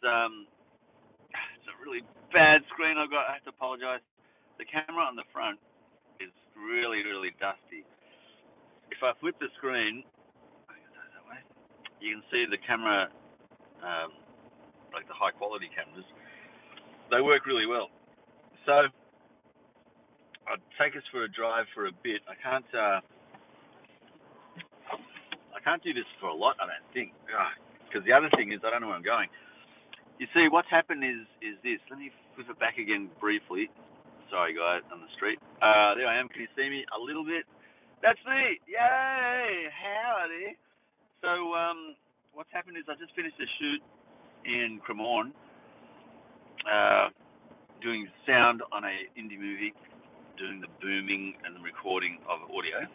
it's a really bad screen I have to apologise. The camera on the front is really, really dusty. If I flip the screen, you can see the camera, like the high quality cameras, they work really well. So I'd take us for a drive for a bit. I can't do this for a lot, I don't think, because the other thing is I don't know where I'm going. You see, what's happened is this. Let me flip it back again briefly. Sorry, guys, on the street. There I am. Can you see me a little bit? That's me. Yay! Howdy. So, what's happened is I just finished a shoot in Cremorne, doing sound on a indie movie, doing the booming and the recording of audio.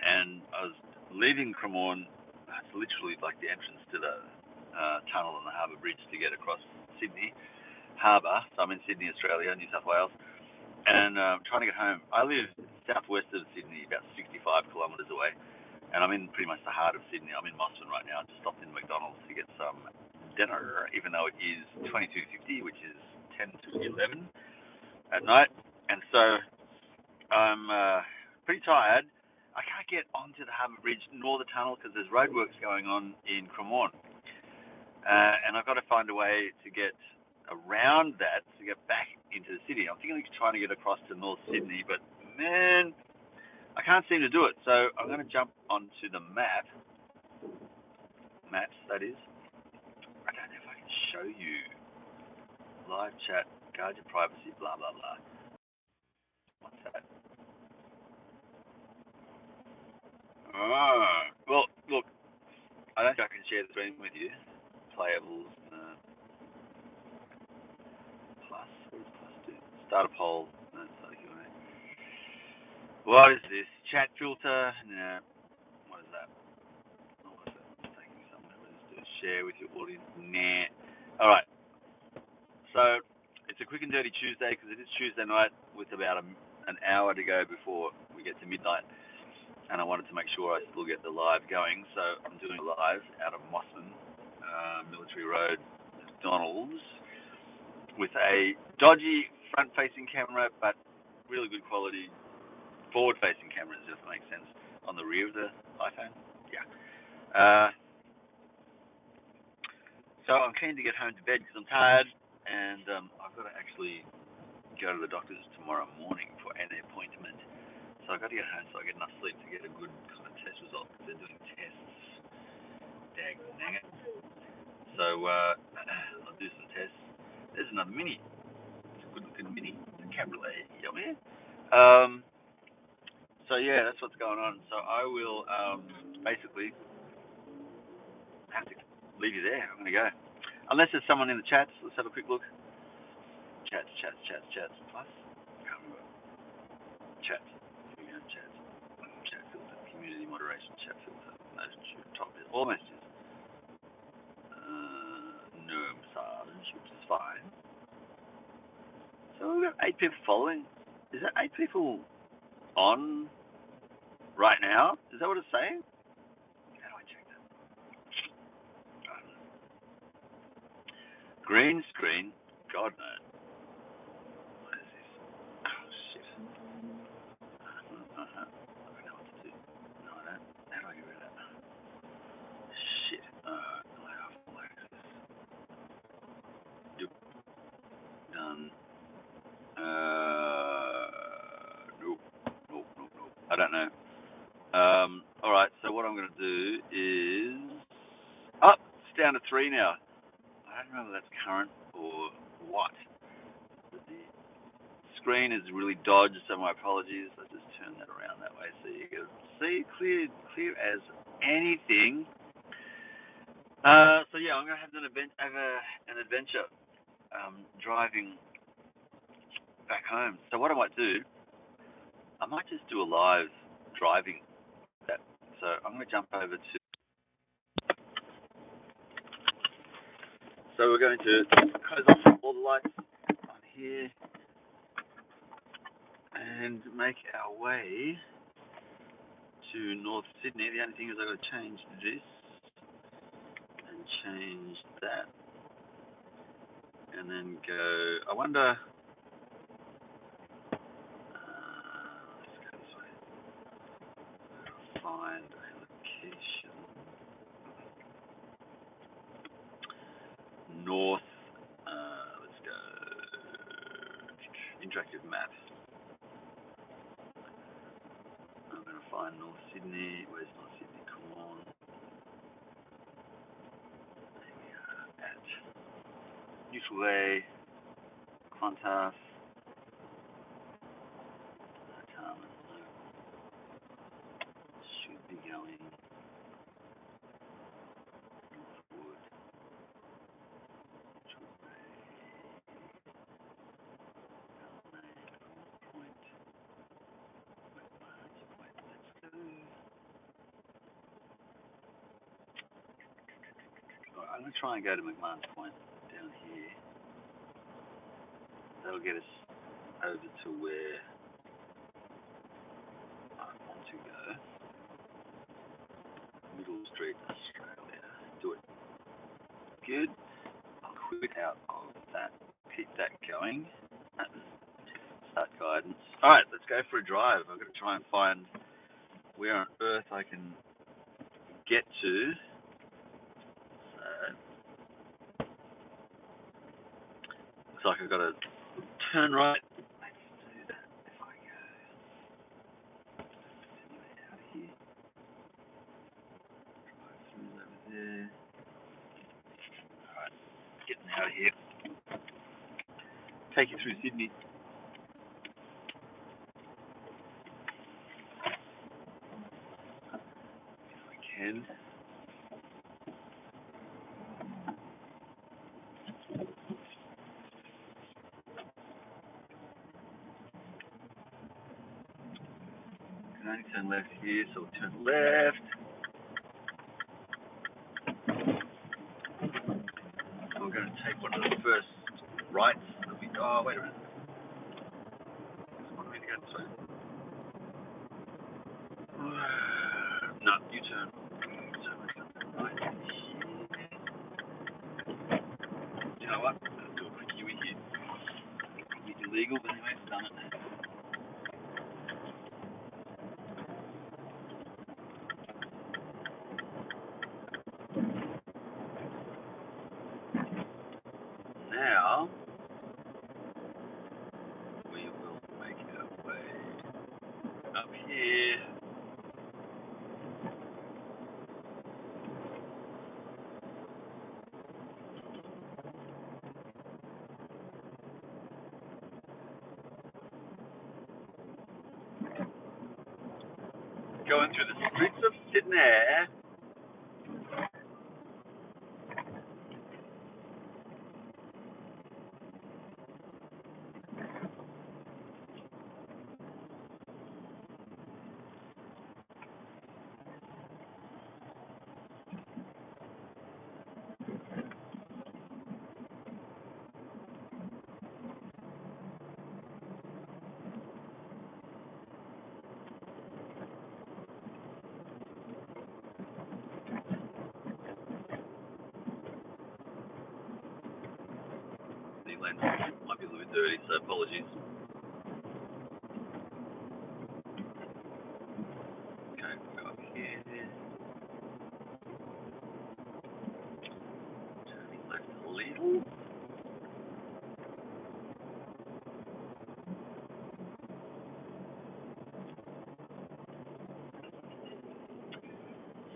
And I was leaving Cremorne. It's literally like the entrance to the tunnel on the Harbour Bridge to get across Sydney Harbour. So I'm in Sydney, Australia, New South Wales, and trying to get home. I live southwest of Sydney, about 65 kilometres away, and I'm in pretty much the heart of Sydney. I'm in Mosman right now. I just stopped in McDonald's to get some dinner, even though it is 22:50, which is 10 to 11 at night. And so I'm pretty tired. I can't get onto the Harbour Bridge nor the tunnel because there's roadworks going on in Cremorne. And I've got to find a way to get around that to get back into the city. I'm thinking of trying to get across to North Sydney, but man, I can't seem to do it. So I'm going to jump onto the maps, that is. I don't know if I can show you. Live chat, guard your privacy, blah, blah, blah. What's that? Well, look, I don't think I can share the screen with you. Playables, plus, what does plus do? Start a poll. No, it's not a Q&A. What is this? Chat filter? No. What is that? What is that? It's taking me somewhere. What is this? Share with your audience? Nah. Alright. So, it's a quick and dirty Tuesday because it is Tuesday night with about an hour to go before we get to midnight. And I wanted to make sure I still get the live going. So, I'm doing a live out of Mosman, Military Road, McDonald's, with a dodgy front-facing camera, but really good quality forward-facing cameras, if that makes sense, on the rear of the iPhone. Yeah. So I'm keen to get home to bed because I'm tired, and I've got to actually go to the doctor's tomorrow morning for an appointment. So I've got to get home so I get enough sleep to get a good kind of test result because they're doing tests. Dang it. So I'll do some tests. There's another Mini. It's a good looking Mini. It's a cabriolet. Yeah. So yeah, that's what's going on. So I will basically have to leave you there. I'm going to go. Unless there's someone in the chats. Let's have a quick look. Chats. Plus. Chats. Chats. Chat filter. Community moderation. Chat filter. Message. Top. All messages. No massage, which is fine. So we've got 8 people following. Is that 8 people on right now? Is that what it's saying? How do I check that? Green screen? God, no. What is this? Oh, shit. I don't know what to do. No, I don't. How do I get rid of that? Shit. Allow full access. Yep. Done. Nope. I don't know. Alright, so what I'm going to do is... Oh, it's down to 3 now. I don't know whether that's current or what. But the screen is really dodged, so my apologies. Let's just turn that around that way so you can see clear as anything. So yeah, I'm going to have an adventure driving back home. So what I might do, I might just do a live driving that. So I'm going to jump over to... So we're going to close off all the lights on here and make our way to North Sydney. The only thing is I've got to change this and change that, and then go. I wonder. Let's go this way. Find a location north. Let's go. Interactive map. I'm going to find North Sydney. Where's North Sydney? Come on. There we are at Neutral Way, Clontarf, Tarman. Should be going Northwood, Neutral Way, Point, McMahon's Point. Let's go. Alright, I'm going to try and go to McMahon's Point down here. That'll get us over to where I want to go. Middle Street, Australia. Do it. Good. I'll quit out of that. Keep that going. Start guidance. Alright, let's go for a drive. I've got to try and find where on earth I can get to. Looks like I've got to turn right. Let's do that if I go out of here. Drive through over there. Alright, getting out of here. Take you through Sydney. If I can. Can only turn left here, so we'll turn left. So we're going to take one of the first rights that we. Oh, wait a minute. What do we go this way? No, you turn. Right. You know what? I'll do a quick U here. Probably illegal, but anyway, it's done it. Now we will make our way up here. Going through the streets of Sydney. The lens might be a little bit dirty, so apologies. Okay, we'll go up here. Turning left a little.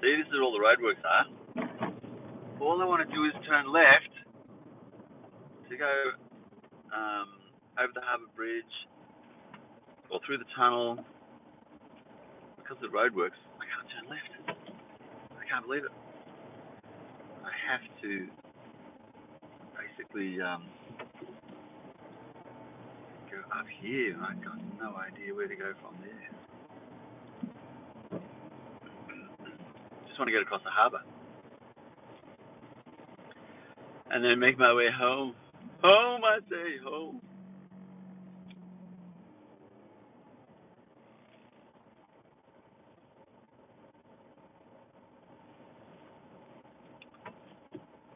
See, this is where all the roadworks are. All I want to do is turn left to go over the harbour bridge or through the tunnel. Because of the roadworks, I can't turn left. I can't believe it. I have to basically go up here. I've got no idea where to go from there. Just want to get across the harbour. And then make my way home. Home, I say, home.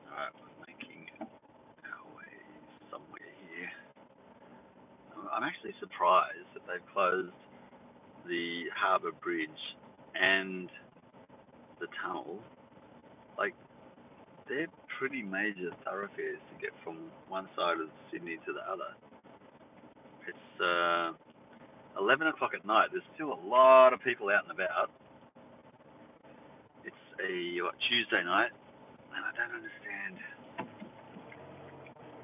Alright, actually surprised that they've closed the harbour bridge and the tunnel. Like, they're pretty major thoroughfares to get from one side of Sydney to the other. It's 11 o'clock at night. There's still a lot of people out and about. It's a Tuesday night, and I don't understand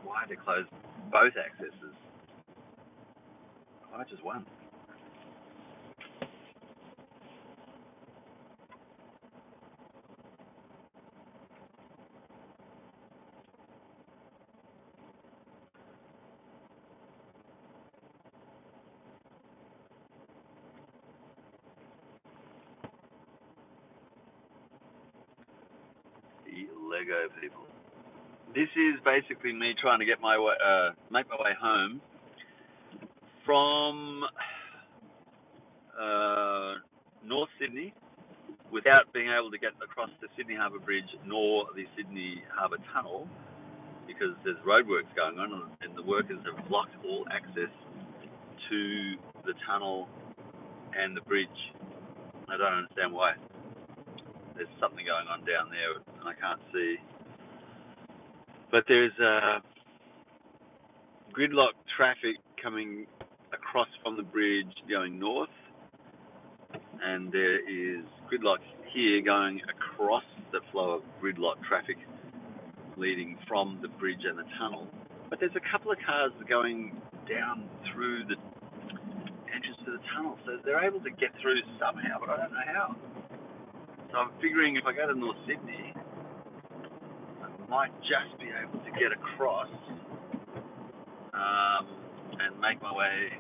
why they closed both accesses. Why just one? The Lego people. This is basically me trying to get my way, make my way home from North Sydney without being able to get across the Sydney Harbour Bridge nor the Sydney Harbour Tunnel, because there's roadworks going on and the workers have blocked all access to the tunnel and the bridge. I don't understand why. There's something going on down there and I can't see. But there's gridlock traffic coming across from the bridge going north, and there is gridlock here going across the flow of gridlock traffic leading from the bridge and the tunnel. But there's a couple of cars going down through the entrance to the tunnel, so they're able to get through somehow, but I don't know how. So I'm figuring if I go to North Sydney, I might just be able to get across and make my way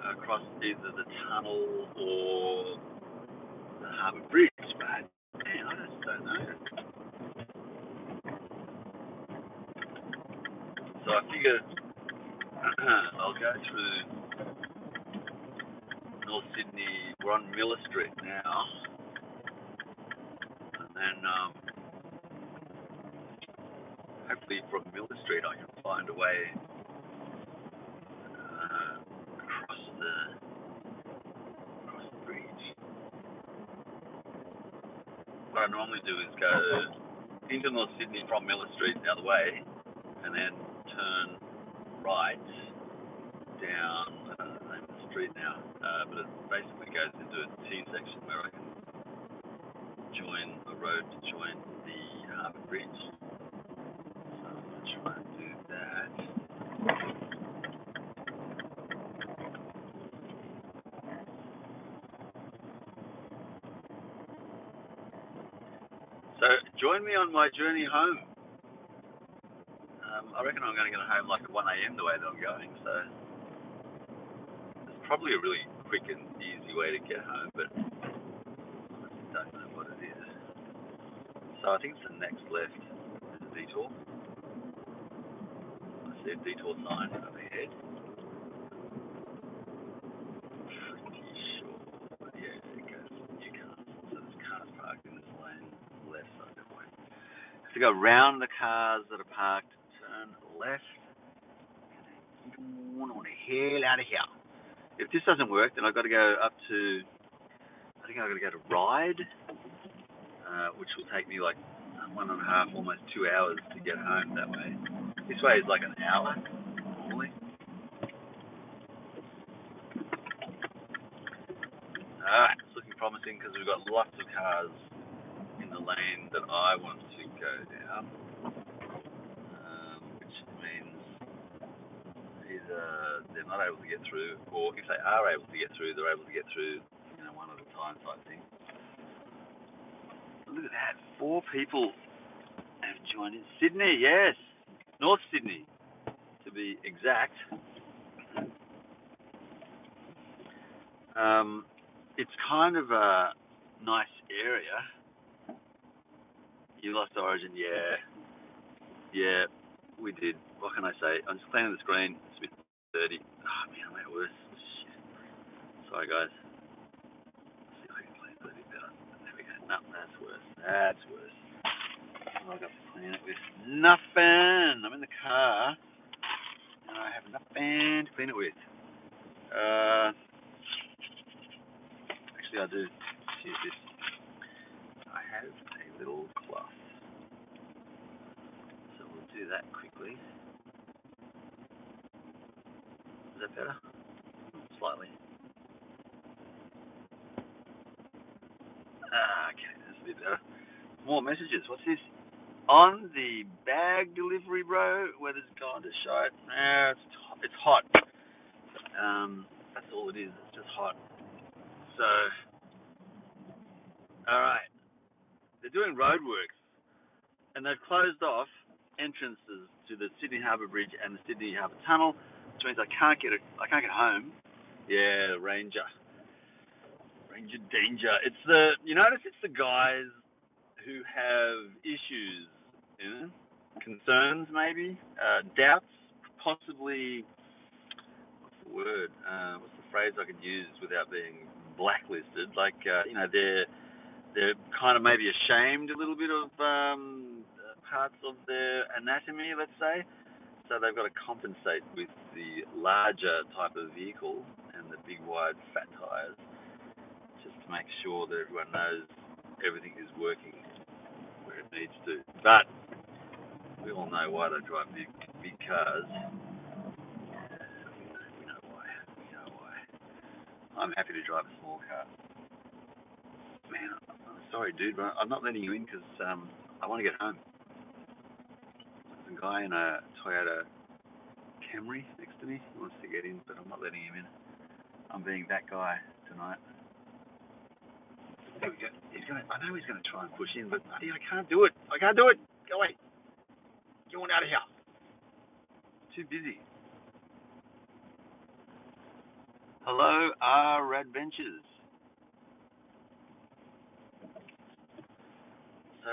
across either the tunnel or the Harbour Bridge, but man, I just don't know. So I figure I'll go through North Sydney. We're on Miller Street now, and then hopefully from Miller Street I can find a way across the bridge. What I normally do is go into North Sydney from Miller Street the other way, and then turn right down, I don't know the name of the street now, but it basically goes into a T-section where I can join a road to join the Harbour Bridge. So I'm going to try and do that. So join me on my journey home. I reckon I'm going to get home like at 1 a.m. the way that I'm going, so it's probably a really quick and easy way to get home, but I don't know what it is. So I think it's the next left is a detour. I see a detour sign up ahead. Pretty sure, but yeah, it goes new cars. So there's cars parked in this lane, left side of the way. Have to go round the cars that are parked, turn left, and then on the hell out of here. If this doesn't work, then I've got to go up to, I think I've got to go to Ryde, which will take me like 1.5, almost 2 hours to get home that way. This way is like an hour normally. Alright, it's looking promising because we've got lots of cars in the lane that I want to go down, which means either they're not able to get through, or if they are able to get through, they're able to get through, one at a time type thing. Look at that, 4 people have joined in. Sydney, yes, North Sydney to be exact. It's kind of a nice area. You lost Origin, yeah, we did. What can I say? I'm just cleaning the screen. It's a bit dirty. Oh man, I made it worse. Shit. Sorry guys. Let's see if I can clean it a bit better. There we go. No, that's worse. That's worse. What have I got to clean it with? Nothing. I'm in the car. and I have nothing to clean it with. Actually, I do. Use this. I have a little cloth, so we'll do that quickly. Is that better? Slightly. Okay, that's a bit better. More messages. What's this? On the bag delivery, bro, weather's gone to shite. It's hot. That's all it is. It's just hot. So, all right. They're doing roadworks, and they've closed off entrances to the Sydney Harbour Bridge and the Sydney Harbour Tunnel, which means I can't get home. Yeah, Ranger danger. It's you notice it's the guys who have issues, concerns maybe, doubts, possibly. What's the word? What's the phrase I could use without being blacklisted? Like, they're kind of maybe ashamed a little bit of parts of their anatomy, let's say. So they've got to compensate with the larger type of vehicle and the big, wide, fat tyres, just to make sure that everyone knows everything is working where it needs to. But we all know why they drive big cars. We know why. I'm happy to drive a small car. Man, I'm sorry, dude, but I'm not letting you in because I want to get home. There's a guy in a Toyota Camry next to me. He wants to get in, but I'm not letting him in. I'm being that guy tonight. There we go. I know he's going to try and push in, but buddy, I can't do it. Go away. Get on out of here. Too busy. Hello, Adventures. So,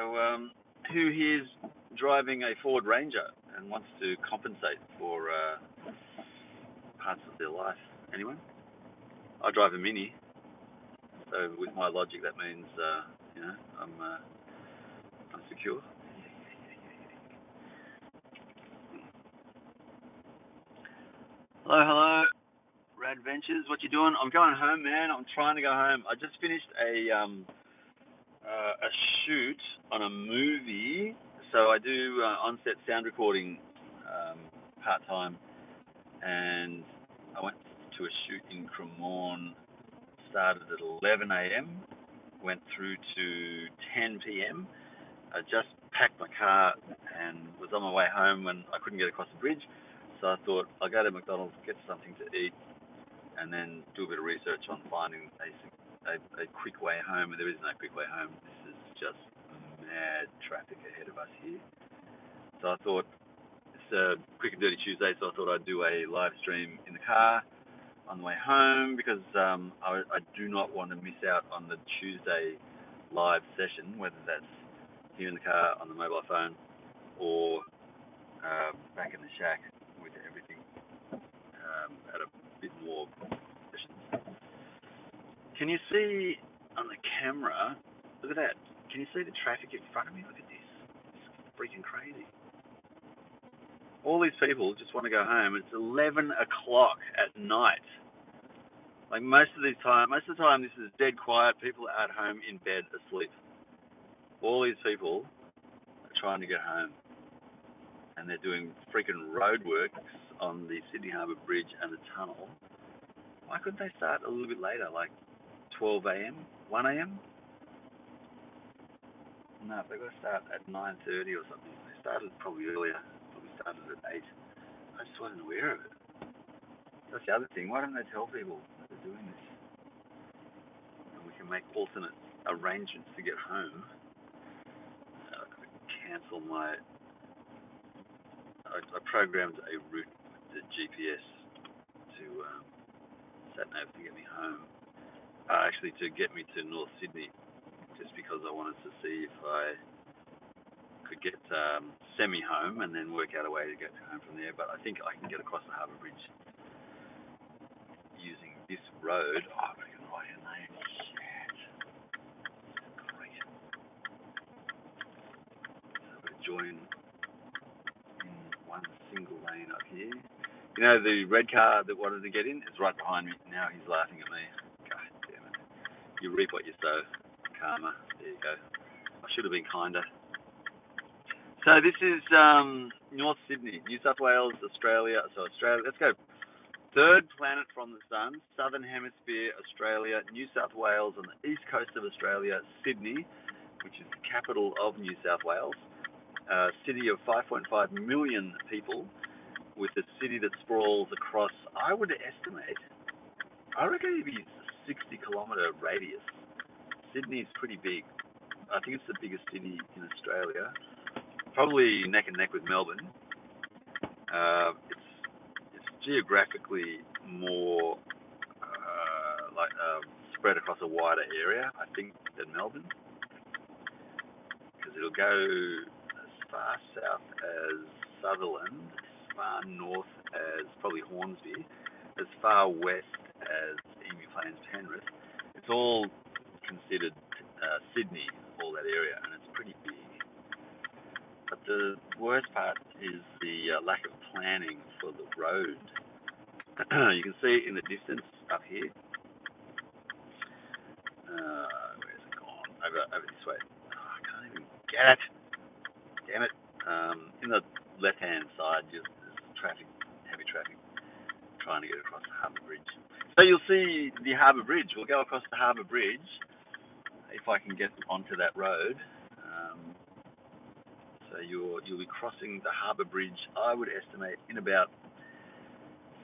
who here's driving a Ford Ranger and wants to compensate for parts of their life? Anyone? I drive a Mini, so with my logic, that means I'm secure. Hello, Radventures. What you doing? I'm going home, man. I'm trying to go home. I just finished a shoot on a movie, so I do on-set sound recording part time, and I went to a shoot in Cremorne. Started at 11 a.m. went through to 10 p.m. I just packed my car and was on my way home when I couldn't get across the bridge. So I thought I'll go to McDonald's, get something to eat, and then do a bit of research on finding a quick way home. There is no quick way home. This is just mad traffic ahead of us here. So I thought it's a quick and dirty Tuesday, so I thought I'd do a live stream in the car on the way home because I do not want to miss out on the Tuesday live session, whether that's here in the car, on the mobile phone, or back in the shack with everything at a bit more sessions. Can you see on the camera? Look at that. Can you see the traffic in front of me? Look at this. It's freaking crazy. All these people just want to go home. It's 11 o'clock at night. Like most of the time, this is dead quiet. People are at home in bed asleep. All these people are trying to get home, and they're doing freaking roadworks on the Sydney Harbour Bridge and the tunnel. Why couldn't they start a little bit later, like 12 a.m., 1 a.m.? No, they've got to start at 9:30 or something. They started probably earlier. Probably started at 8. I just wasn't aware of it. That's the other thing. Why don't they tell people that they're doing this? And we can make alternate arrangements to get home. I could cancel my... I programmed a route with the GPS to sat-nav to get me home. Actually, to get me to North Sydney, just because I wanted to see if I could get semi-home and then work out a way to get home from there. But I think I can get across the Harbour Bridge using this road. Oh, I've got to write your name. Shit. Great. So I've got to join in one single lane up here. You know, the red car that wanted to get in is right behind me. Now he's laughing at me. God damn it. You reap what you sow. Karma. There you go. I should have been kinder. So this is North Sydney, New South Wales, Australia. So Australia, let's go. Third planet from the sun, Southern Hemisphere, Australia, New South Wales on the east coast of Australia, Sydney, which is the capital of New South Wales. City of 5.5 million people, with a city that sprawls across, I would estimate, I reckon it'd be a 60-kilometre radius. Sydney is pretty big. I think it's the biggest city in Australia. Probably neck and neck with Melbourne. It's geographically more spread across a wider area, I think, than Melbourne, because it'll go as far south as Sutherland, as far north as probably Hornsby, as far west as Emu Plains, Penrith. It's all considered Sydney, all that area, and it's pretty big. But the worst part is the lack of planning for the road. You can see it in the distance up here. Where's it gone? Over this way. Oh, I can't even get it. Damn it. In the left-hand side, there's traffic, heavy traffic, trying to get across the Harbour Bridge. So you'll see the Harbour Bridge. We'll go across the Harbour Bridge if I can get onto that road. So you'll be crossing the Harbour Bridge, I would estimate, in about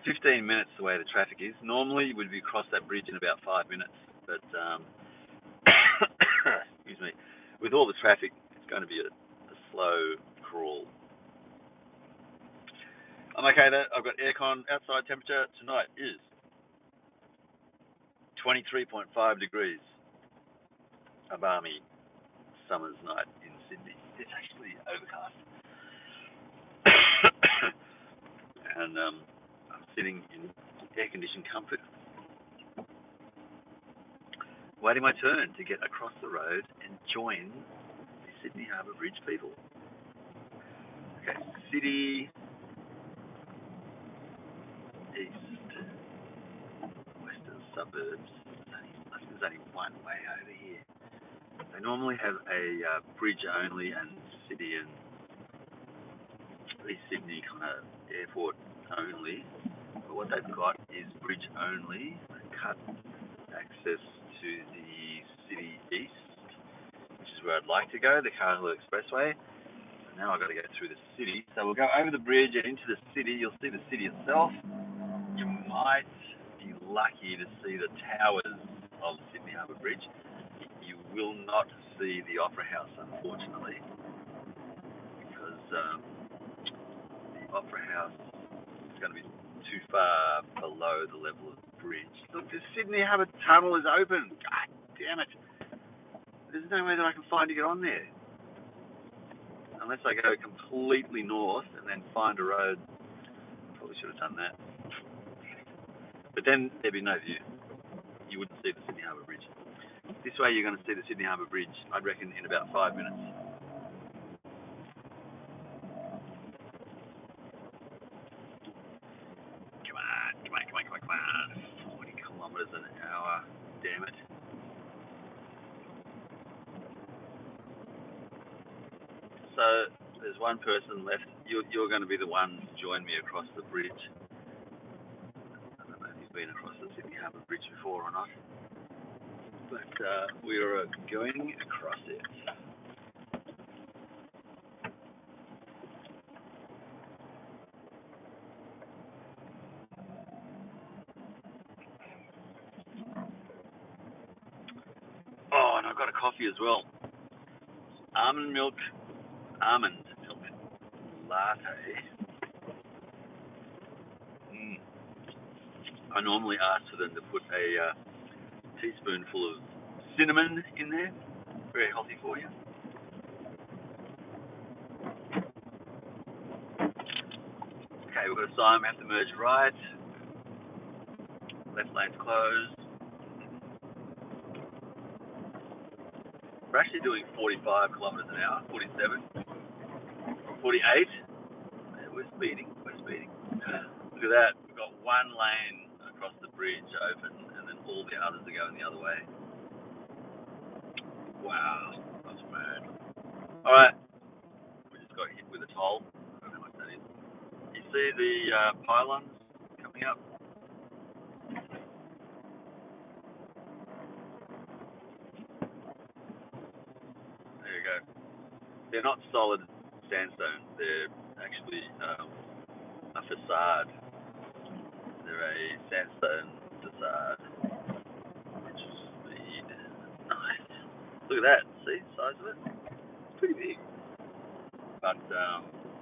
15 minutes the way the traffic is. Normally you would be across that bridge in about 5 minutes, but excuse me, with all the traffic, it's going to be a slow crawl. I'm okay though. I've got aircon. Outside temperature tonight is 23.5 degrees. A balmy summer's night in Sydney. It's actually overcast. And I'm sitting in air-conditioned comfort, waiting my turn to get across the road and join the Sydney Harbour Bridge people. Okay, city, east, western suburbs. I think there's only one way over here. They normally have a bridge only and city and East Sydney kind of airport only. But what they've got is bridge only. They cut access to the city east, which is where I'd like to go, the Carhill Expressway. So now I've got to go through the city. So we'll go over the bridge and into the city. You'll see the city itself. You might be lucky to see the towers of Sydney Harbour Bridge. You will not see the Opera House, unfortunately, because the Opera House is going to be too far below the level of the bridge. Look, the Sydney Harbour Tunnel is open. God damn it. There's no way that I can find to get on there. Unless I go completely north and then find a road. Probably should have done that. But then there'd be no view. You wouldn't see the Sydney Harbour Bridge. This way you're going to see the Sydney Harbour Bridge, I'd reckon, in about 5 minutes. Come on. 40 kilometres an hour. Damn it. So there's one person left. You're going to be the one to join me across the bridge. I don't know if you've been across the Sydney Harbour Bridge before or not, but we are going across it. Oh, and I've got a coffee as well. Almond milk latte. I normally ask for them to put a teaspoonful of cinnamon in there. Very healthy for you. Okay, we've got a sign. We have to merge right. Left lane's closed. We're actually doing 45 kilometres an hour, 47, 48. We're speeding. Look at that. We've got one lane across the bridge open, and then all the others are going the other way. Wow, that's mad. All right, we just got hit with a toll. I don't know what that is. You see the pylons coming up? There you go. They're not solid sandstone. They're actually a facade. They're a sandstone facade, which is nice. Look at that. See the size of it? It's pretty big. But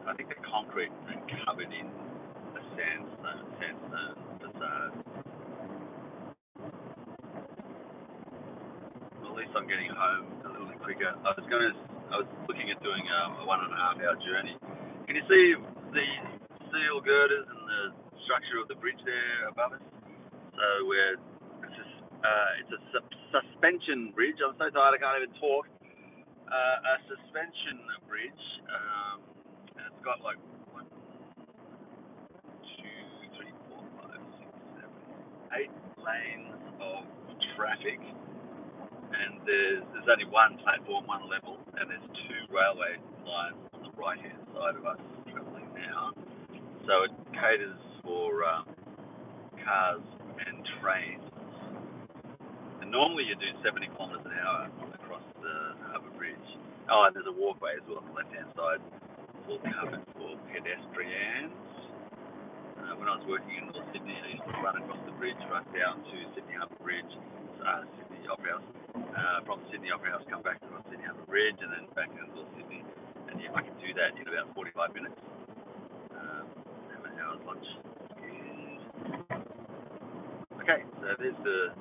I think the concrete is covered in a sandstone facade. Well, at least I'm getting home a little bit quicker. I was looking at doing a 1.5 hour journey. Can you see the steel girders and the structure of the bridge there above us? So it's a suspension bridge. I'm so tired I can't even talk. A suspension bridge, and it's got like 1, 2, 3, 4, 5, 6, 7, 8 lanes of traffic, and there's only one platform, one level, and there's 2 railway lines on the right hand side of us travelling now. So it caters for cars and trains. And normally you do 70 kilometres an hour across the harbour bridge. Oh, and there's a walkway as well on the left-hand side, all covered for pedestrians. When I was working in North Sydney, I used to run across the bridge right down to Sydney Harbour Bridge, Sydney Opera House. From Sydney Opera House, come back across Sydney Harbour Bridge, and then back into North Sydney. And yeah, I could do that in about 45 minutes. Have an hour's lunch. Okay, so there's the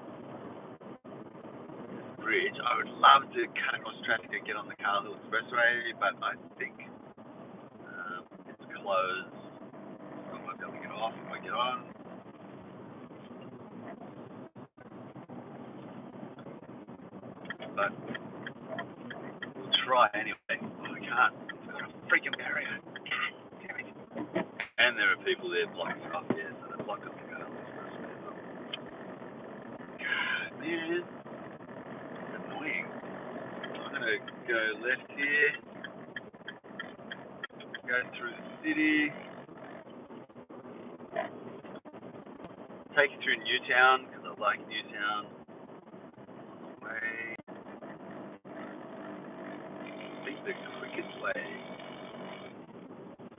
bridge. I would love to cut across traffic and get on the Carlhill Expressway, but I think it's closed. I might be able to get off if I get on. But we'll try anyway. Oh, I can't. It's got a freaking barrier. God damn it. And there are people there blocking it off, yeah, so they're blocking the Carlhill Expressway as well. God, man. Annoying. I'm going to go left here, go through the city, take you through Newtown, because I like Newtown on the way. I think the quickest way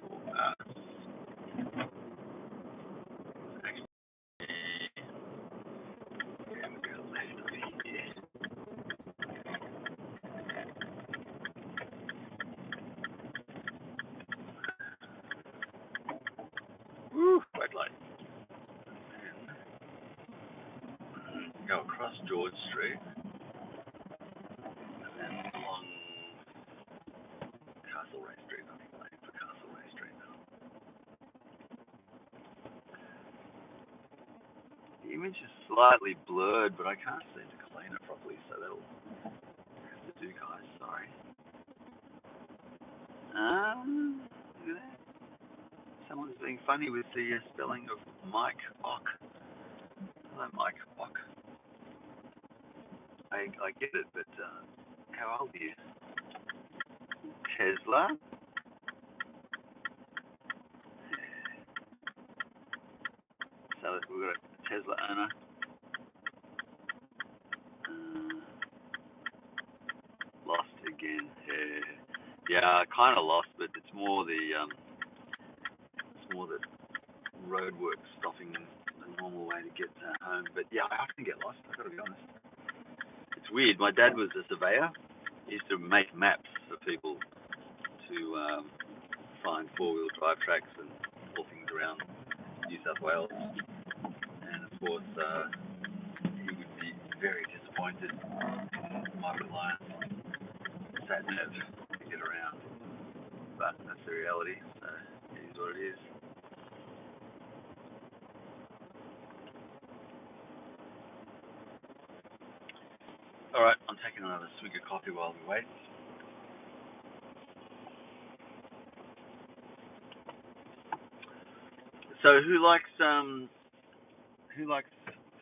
for us is actually, yeah, we'll go left over here. Woo, red light. And go across George Street, and then along Castlereagh Street. I think I'm late for Castlereagh Street now. The image is slightly blurred, but I can't seem to clean it properly, so that'll have to do, guys. Sorry. Look at that. Someone's being funny with the spelling of Mike Ock. Hello, Mike Ock. I get it, but how old are you? Tesla? So we've got a Tesla owner. Lost again. Yeah, kind of lost, but it's more the roadwork stopping the normal way to get home. But yeah, I often get lost. I've got to be honest. It's weird. My dad was a surveyor. He used to make maps for people to find 4-wheel drive tracks and all things around New South Wales. And of course, he would be very disappointed in my reliance on sat-nav to get around. But that's the reality, so it is what it is. Alright, I'm taking another swig of coffee while we wait. So who likes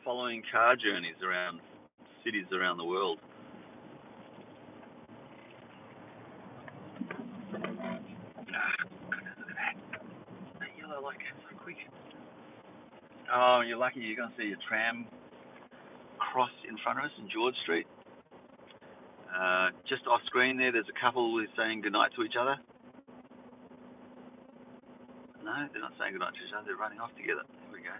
following car journeys around cities around the world? That yellow light came so quick. Oh, you're lucky. You're going to see a tram cross in front of us in George Street. Just off screen there's a couple who's saying goodnight to each other. No, they're not saying goodnight to each other. They're running off together. Here we go.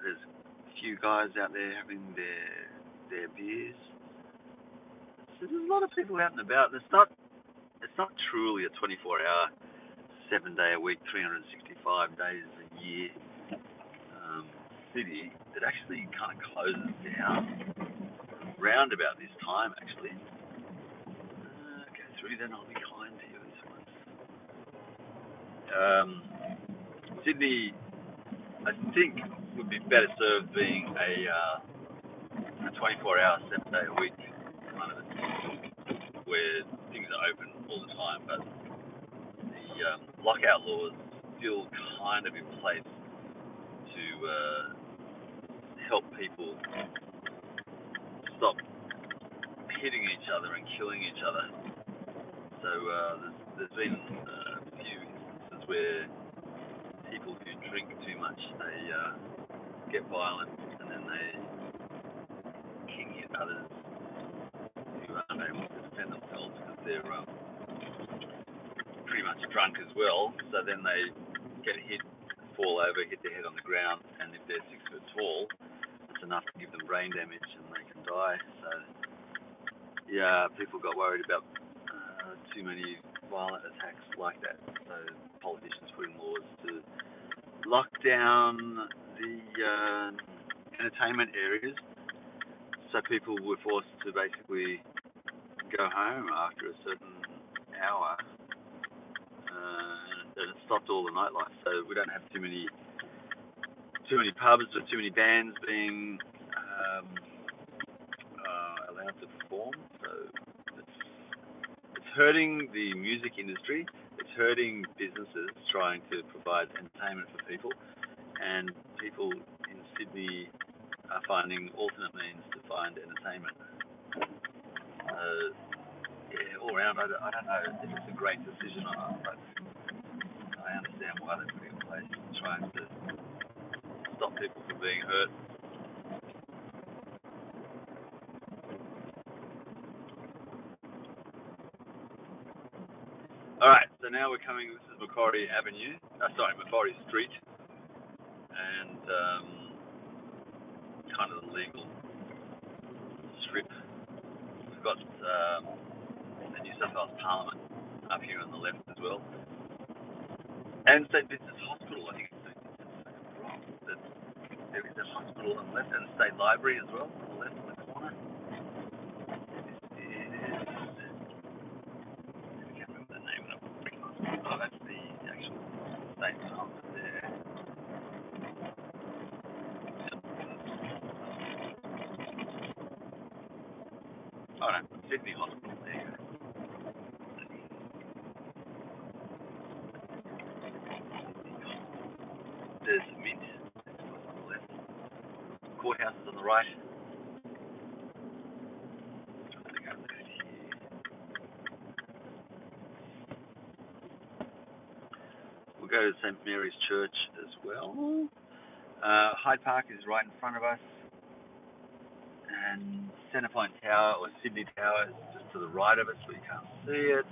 There's a few guys out there having their beers. So there's a lot of people out and about. It's not truly a 24-hour, 7-day a week, 365 days a year city. It actually kind of closes down round about this time, actually. Go through, then I'll be kind to you this one. Sydney, I think, would be better served being a 24-hour, 7-day a week kind of a thing, where things are open all the time, but the lockout laws still kind of in place to help people stop hitting each other and killing each other. So there's been a few instances where people who drink too much, they get violent, and then they can hit others who aren't able to defend themselves because they're pretty much drunk as well. So then they get hit, fall over, hit their head on the ground, and if they're 6 foot tall, it's enough to give them brain damage and they can die. So yeah, people got worried about too many violent attacks like that. So politicians put in laws to lock down the entertainment areas, so people were forced to basically go home after a certain hour, and it stopped all the nightlife. So we don't have too many pubs or too many bands being allowed to perform. So it's hurting the music industry. It's hurting businesses trying to provide entertainment for people, and people in Sydney are finding alternate means to find entertainment. Yeah, all around, I don't know if it's a great decision or not, but I understand why they put it in place, trying to stop people from being hurt. Alright, so now we're coming, this is Macquarie Street, and kind of the legal strip. We've got the New South Wales Parliament up here on the left as well. And St Vincent's Hospital, I think it's St Vincent's wrong. There is a hospital on the left, and a state library as well on the left in the corner. Oh, that's the actual state hospital there. Oh no, Sydney Hospital, there you go. There's the Mint on the left. Courthouse is on the right. We'll go to St Mary's Church as well. Hyde Park is right in front of us, and Centrepoint Tower, or Sydney Tower, is just to the right of us, so you can't see it.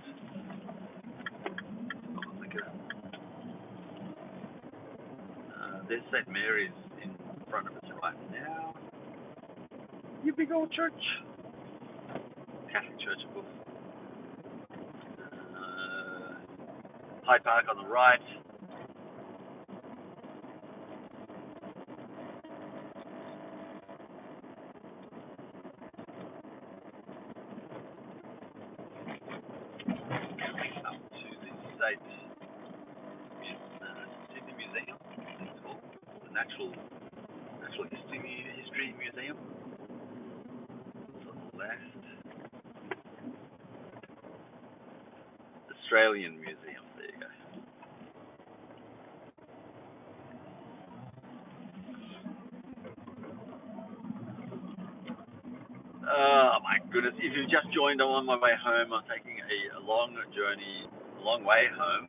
There's St Mary's in front of us right now. You big old church. Catholic church, of course. Hyde Park on the right. Up to the Sydney Museum. It's called the Natural History Museum. It's on the left. Australian museums. There you go. Oh my goodness! If you've just joined, I'm on my way home. I'm taking a long journey, a long way home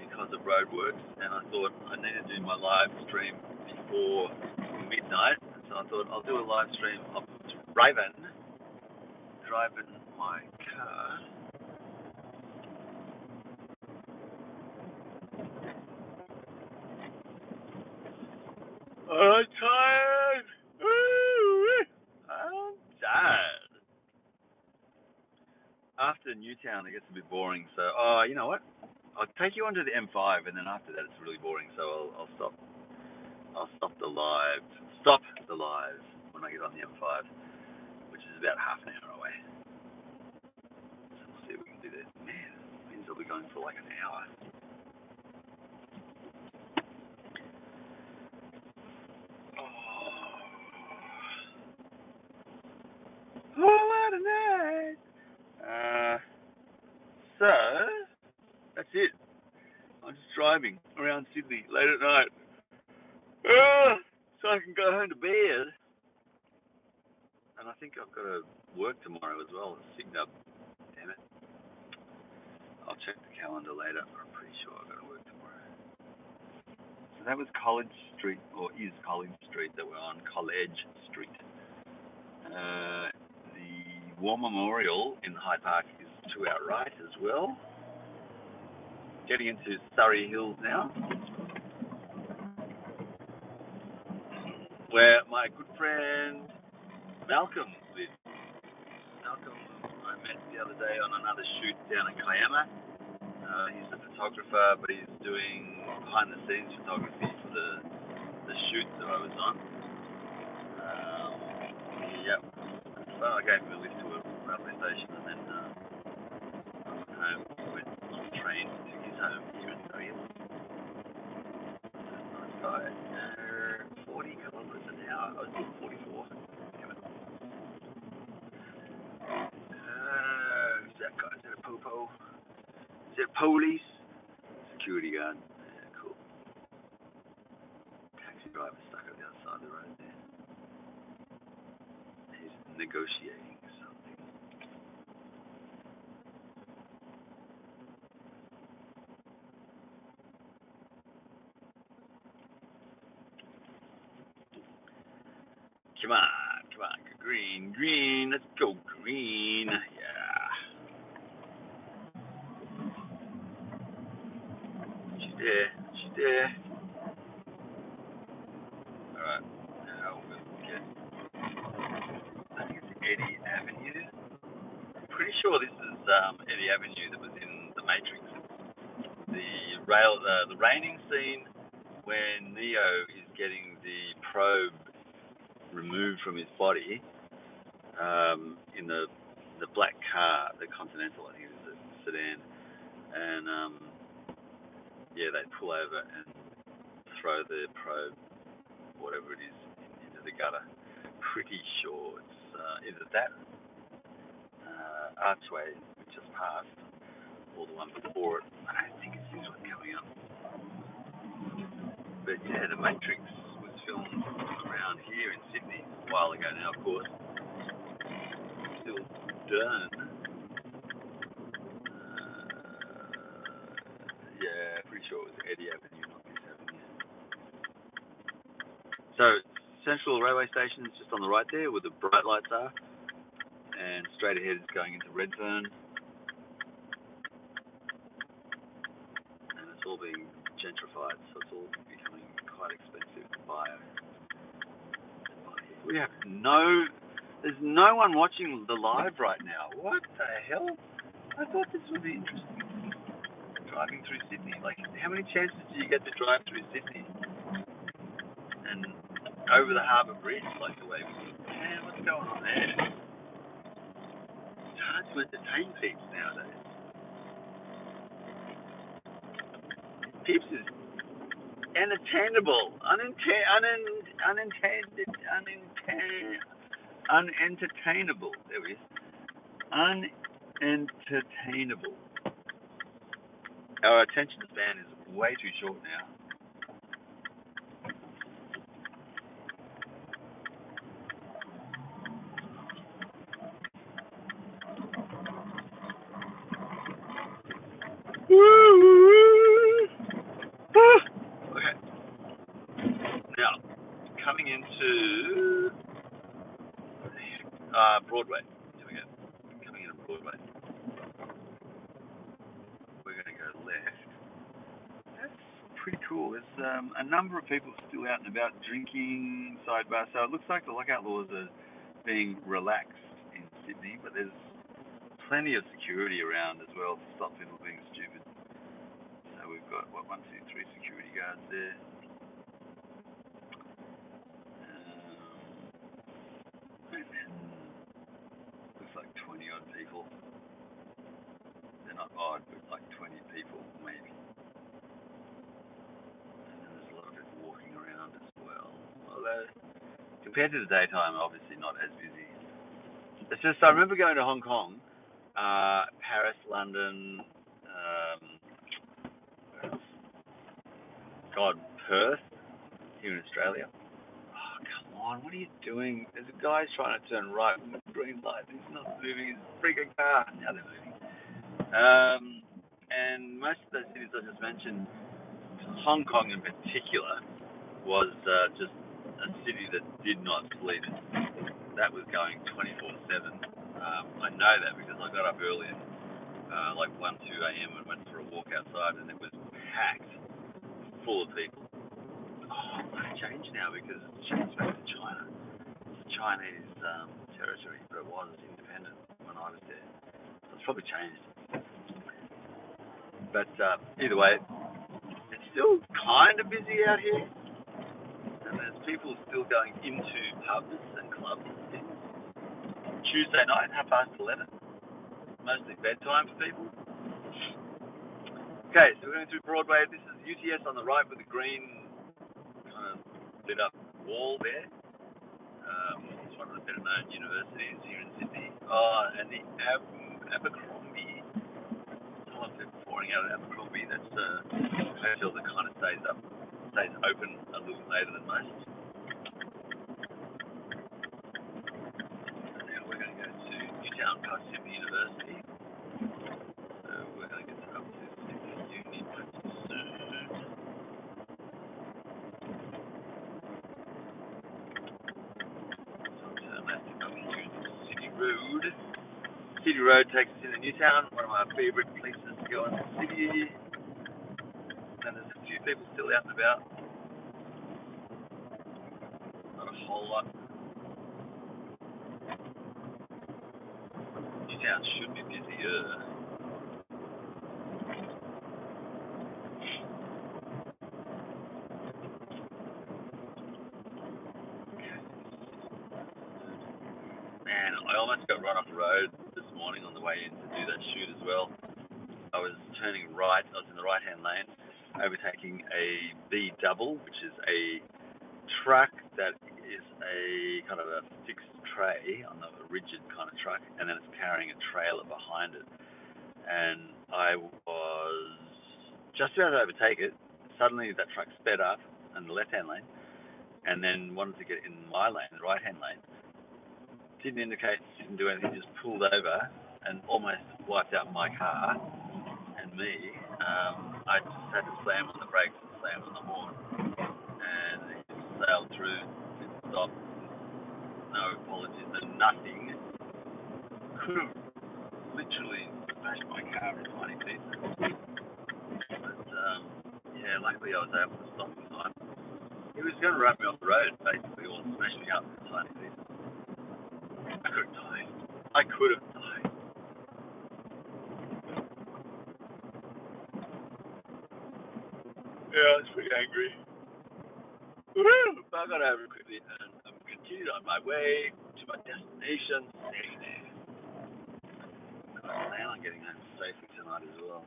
because of roadworks, and I thought I need to do my live stream before midnight. So I thought I'll do a live stream of driving my car. I'm tired. I'm tired. After Newtown, it gets a bit boring. So, you know what? I'll take you onto the M5, and then after that, it's really boring. So I'll stop. I'll stop the live. Stop the live when I get on the M5, which is about half an hour away. So we'll see what we can do there. Man, it means I'll be going for like an hour. Oh, what a night! So that's it. I'm just driving around Sydney late at night, so I can go home to bed. And I think I've got to work tomorrow as well. Signal, damn it. I'll check the calendar later, but I'm pretty sure I've got to work tomorrow. So that was College Street, or is College Street that we're on, College Street. The War Memorial in Hyde Park is to our right as well. Getting into Surrey Hills now, where my good friend Malcolm lives. Malcolm I met the other day on another shoot down in Kiama. He's a photographer, but he's doing behind-the-scenes photography for the shoot that I was on. Yep. So I gave him a lift to a railway station, and then I went home. Went on the train to his home here in Surrey. Nice guy. 40 kilometres an hour. I was doing 44. Who's that guy? Is that a popo? Is that police? Security guard. Yeah, cool. Taxi driver stuck on the other side of the road there. He's negotiating something. Come on, green, let's go green, yeah. She's there. Alright, now we'll get, I think it's Eddie Avenue. I'm pretty sure this is Eddie Avenue that was in The Matrix. The raining scene when Neo is getting the probe removed from his body in the black car, the Continental, I think it was a sedan, and they pull over and throw the probe, whatever it is, into the gutter. Pretty sure it's either that archway we just passed or the one before it. I don't think it's this one coming up. But yeah, The Matrix was filmed around here in Sydney a while ago now, of course. Still done. Pretty sure it was Eddie Avenue, not this avenue. So, Central Railway Station is just on the right there where the bright lights are. And straight ahead is going into Redfern. And it's all being gentrified, so it's all becoming quite expensive to buy. We have there's no one watching the live right now. What the hell? I thought this would be interesting. Driving through Sydney. Like, how many chances do you get to drive through Sydney? And over the Harbour Bridge, like the way we did. Man, what's going on there? It's hard to entertain people nowadays. Peeps is unattainable, unentertainable. There we go. Unentertainable. Our attention span is way too short now. Okay. Now, coming into Broadway. Here we go. Coming into Broadway. We're going to go left. That's pretty cool. There's a number of people still out and about drinking sidebar. So it looks like the lockout laws are being relaxed in Sydney, but there's plenty of security around as well to stop people being stupid. So we've got, 1, 2, 3 security guards there. And then looks like 20 odd people. They're not odd, but like 20 people maybe. And then there's a lot of people walking around as well. Although, compared to the daytime, obviously not as busy. It's just, I remember going to Hong Kong, Paris, London, Perth, here in Australia. Oh, come on, what are you doing? There's a guy trying to turn right with the green light. He's not moving his freaking car. Now they're moving. And most of those cities I just mentioned, Hong Kong in particular, was just a city that did not sleep. That was going 24/7. I know that because I got up early at like 1, 2 a.m. and went for a walk outside, and it was packed, full of people. Oh, it might change now because it's changed back to China. It's Chinese territory, but it was independent when I was there. So it's probably changed. But either way, it's still kind of busy out here. And there's people still going into pubs and clubs and things. Tuesday night, 11:30. Mostly bedtime for people. Okay, so we're going through Broadway. This is UTS on the right with the green kind of lit up wall there. It's one of the better known universities here in Sydney. Oh, and the Abercrombie. A lot of people pouring out at Abercrombie. That's a hotel that kind of stays open a little later than most. And now we're going to go to Newtown past Sydney University. So we're going to get up to Sydney Uni pretty soon. City Road. City Road takes us into Newtown, one of my favourite places to go in the city. And there's a few people still out and about. Not a whole lot. Newtown should be busier. Man, I almost got run off the road this morning on the way in to do that shoot as well. I was turning right, I was in the right-hand lane, overtaking a B-double, which is a truck that is a kind of a fixed tray on a rigid kind of truck, and then it's carrying a trailer behind it. And I was just about to overtake it. Suddenly that truck sped up in the left-hand lane, and then wanted to get in my lane, the right-hand lane. Didn't indicate, didn't do anything, just pulled over and almost wiped out my car and me. I just had to slam on the brakes and slam on the horn, and it just sailed through, didn't stop, no apologies, no nothing. Could have literally smashed my car in tiny pieces. But yeah, luckily I was able to stop in time. He was going to run me off the road, basically, or smash me up in tiny pieces. I could have died. I could have died. Yeah, I was pretty angry. Woo! But I got over it quickly and I'm continued on my way to my destination safely. I plan on getting home safely tonight as well.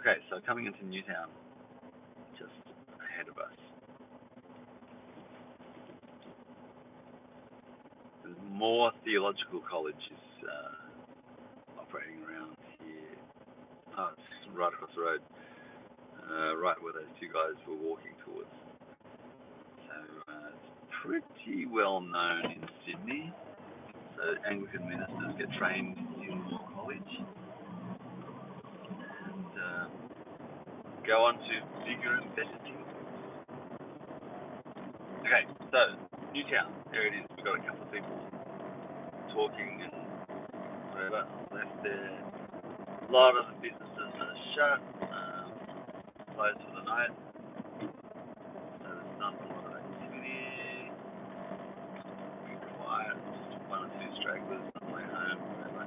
Okay, so coming into Newtown, just ahead of us. More theological colleges operating around here. Oh, it's right across the road, right where those two guys were walking towards. So it's pretty well known in Sydney. So Anglican ministers get trained in law college and go on to bigger and better things. Okay, so Newtown, there it is. We've got a couple of people talking and whatever. Left there. A lot of the businesses are shut, closed for the night. So there's not a lot of activity. Be quiet. Just one or two stragglers on the way home. Whatever.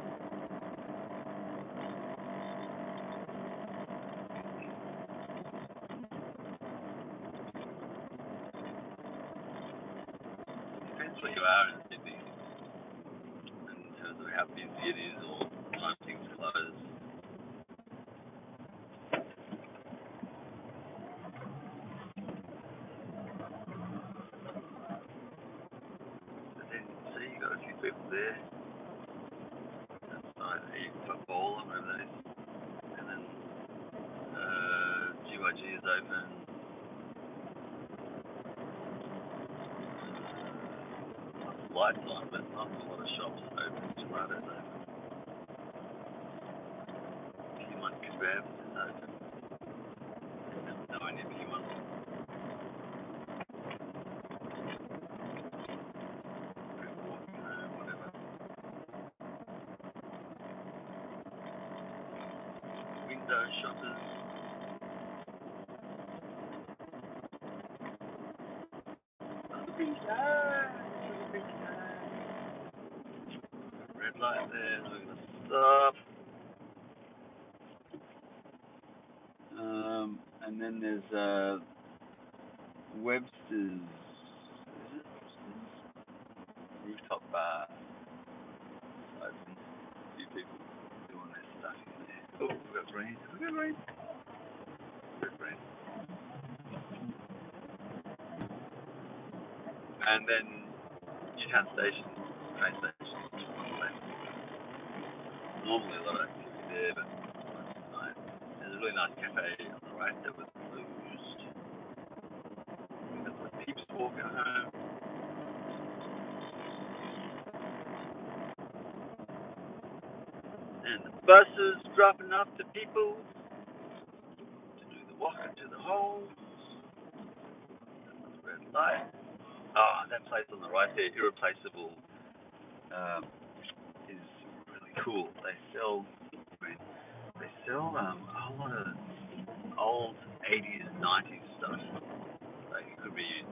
Depends where you are in Sydney in terms of how busy it is or time things close. But then see you got a few people there outside eating football or whatever that is. And then GYG is open. Lights on, but not a lot of shops open. Tomatoes open. Piedmont Kebabs is open. No one in Piedmont. Walking home, whatever. Window shoppers. Red light there, looking at stuff. And then there's Webster's, is it? Rooftop bar. Open. A few people doing their stuff in there. Oh, we've got rain. Have we got rain? We've got rain. And then Newtown Station, train station. Normally a lot of activity there, but tonight there's a really nice cafe on the right that was closed. We've got the peeps walking home. And the buses dropping off the people to do the walk into the homes. Red light. Oh, that place on the right there, Irreplaceable, is really cool. They sell a whole lot of old 80s, 90s stuff. Like it could be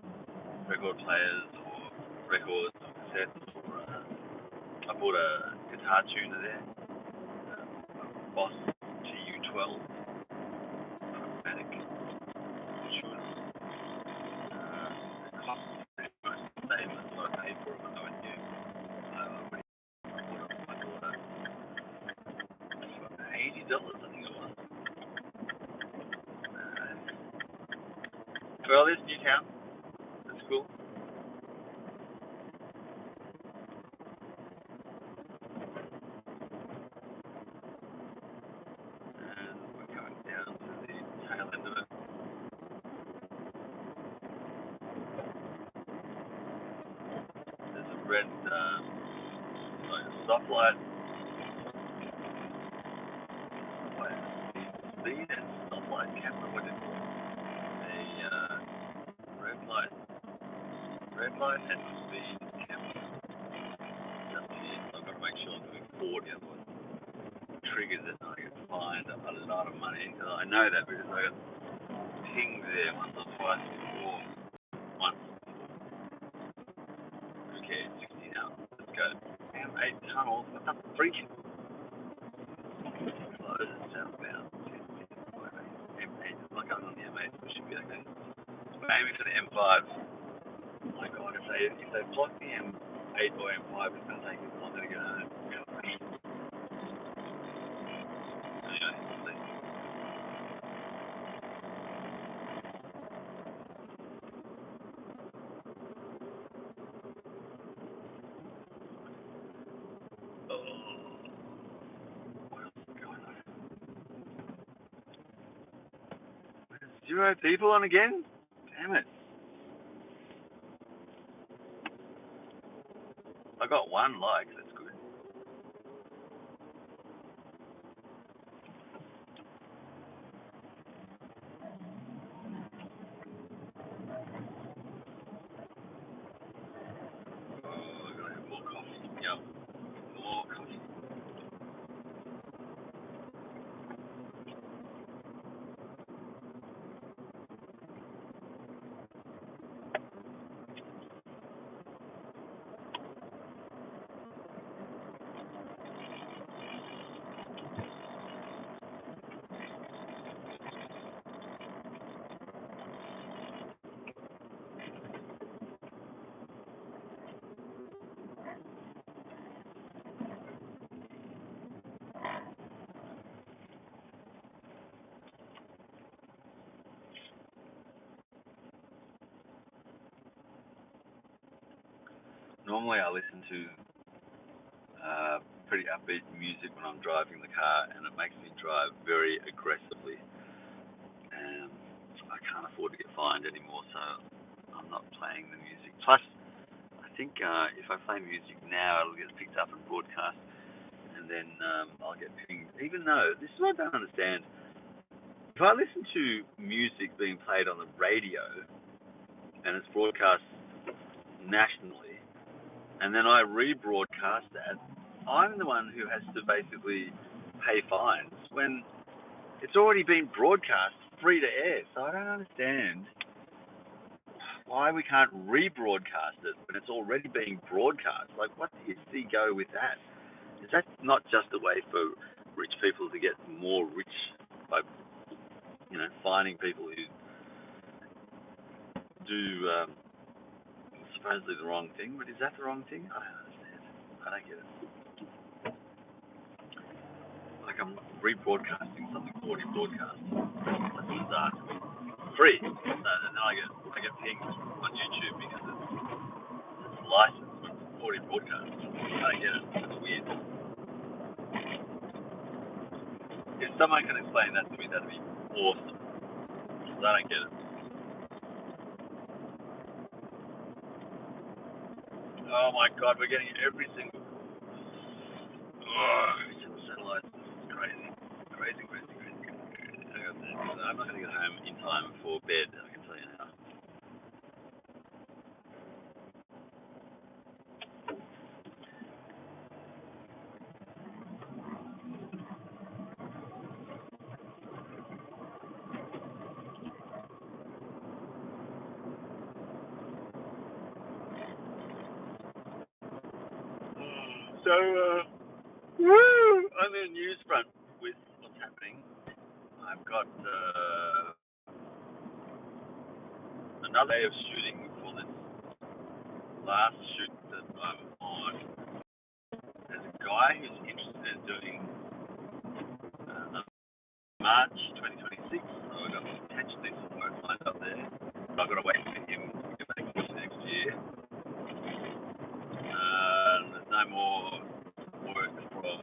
record players or records or cassettes. Or I bought a guitar tuner there, a Boss GU12 chromatic. It cost the same as what I paid for it when I went new. I bought it for my daughter for $80, I think it was. Well, there's Newtown. That's cool. And we're going down to the tail end of it. There's a red stoplight. Speed and stoplight camera. What is it? Red light and speed camera. That's it. I've got to make sure I'm doing 40, otherwise it triggers it and I get fined a lot of money. And I know that because I got pinged there once or twice before. Once. Who cares? 60 now. Let's go. Damn, 8 tunnels. What the freak? Close southbound. M8. It's not coming on the M8, so it should be okay. We're aiming for the M5. My God, if they block the M8 or M5, it's going to take us longer to get home. Anyway, what else is going on? 0 people on again? Damn it. I got 1 like, that's good. Oh, I gotta have more coffee. Yep, more coffee. Normally I listen to pretty upbeat music when I'm driving the car, and it makes me drive very aggressively. I can't afford to get fined anymore, so I'm not playing the music. Plus, I think if I play music now, it'll get picked up and broadcast, and then I'll get pinged. Even though, this is what I don't understand. If I listen to music being played on the radio, and it's broadcast nationally, and then I rebroadcast that, I'm the one who has to basically pay fines when it's already been broadcast free to air. So I don't understand why we can't rebroadcast it when it's already being broadcast. Like, what is the go with that? Is that not just a way for rich people to get more rich by, finding people who do supposedly the wrong thing? But is that the wrong thing? I don't understand. I don't get it. Like, I'm rebroadcasting something already broadcast. That's bizarre to me. Free. And then I get pinged on YouTube because it's licensed when it's already broadcast. I don't get it. It's weird. If someone can explain that to me, that'd be awesome. Because I don't get it. Oh my god, we're getting every single satellite. This is crazy. Crazy. I'm not going to get home in time for bed, I can tell you now. So, on the news front with what's happening, I've got another day of shooting for this last shoot that I'm on. There's a guy who's interested in doing March 2026, so I've got potentially some work lined up there. I've got to wait for him to get back to next year. There's no more work from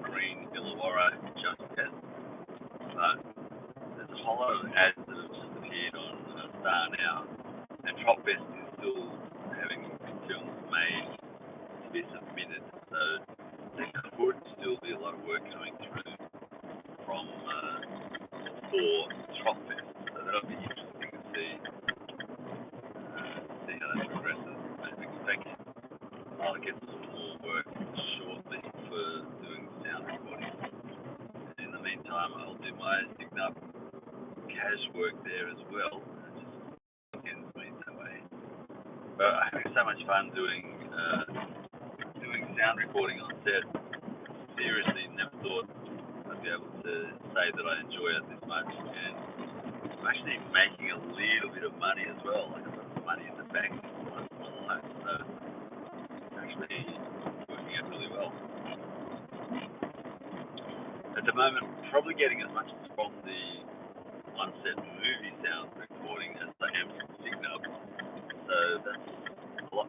Green Illawarra just yet, but there's a whole lot of ads that have just appeared on Star now, and Tropfest is still having films made to be submitted, so there could still be a lot of work coming through from for Tropfest, so that'll be interesting to see how that progresses. I expect I'll get some more work shortly for doing sound recording. And in the meantime, I'll do my Dig-Up cash work there as well. It just ends me that way. But I'm having so much fun doing sound recording on set. Seriously, never thought I'd be able to say that I enjoy it this much. And I'm actually making a little bit of money as well. Like, I've got some money in the bank once in my life. So it's actually working out really well. At the moment, probably getting as much from the on-set movie sound recording as I am from Dig-Up. So that's a lot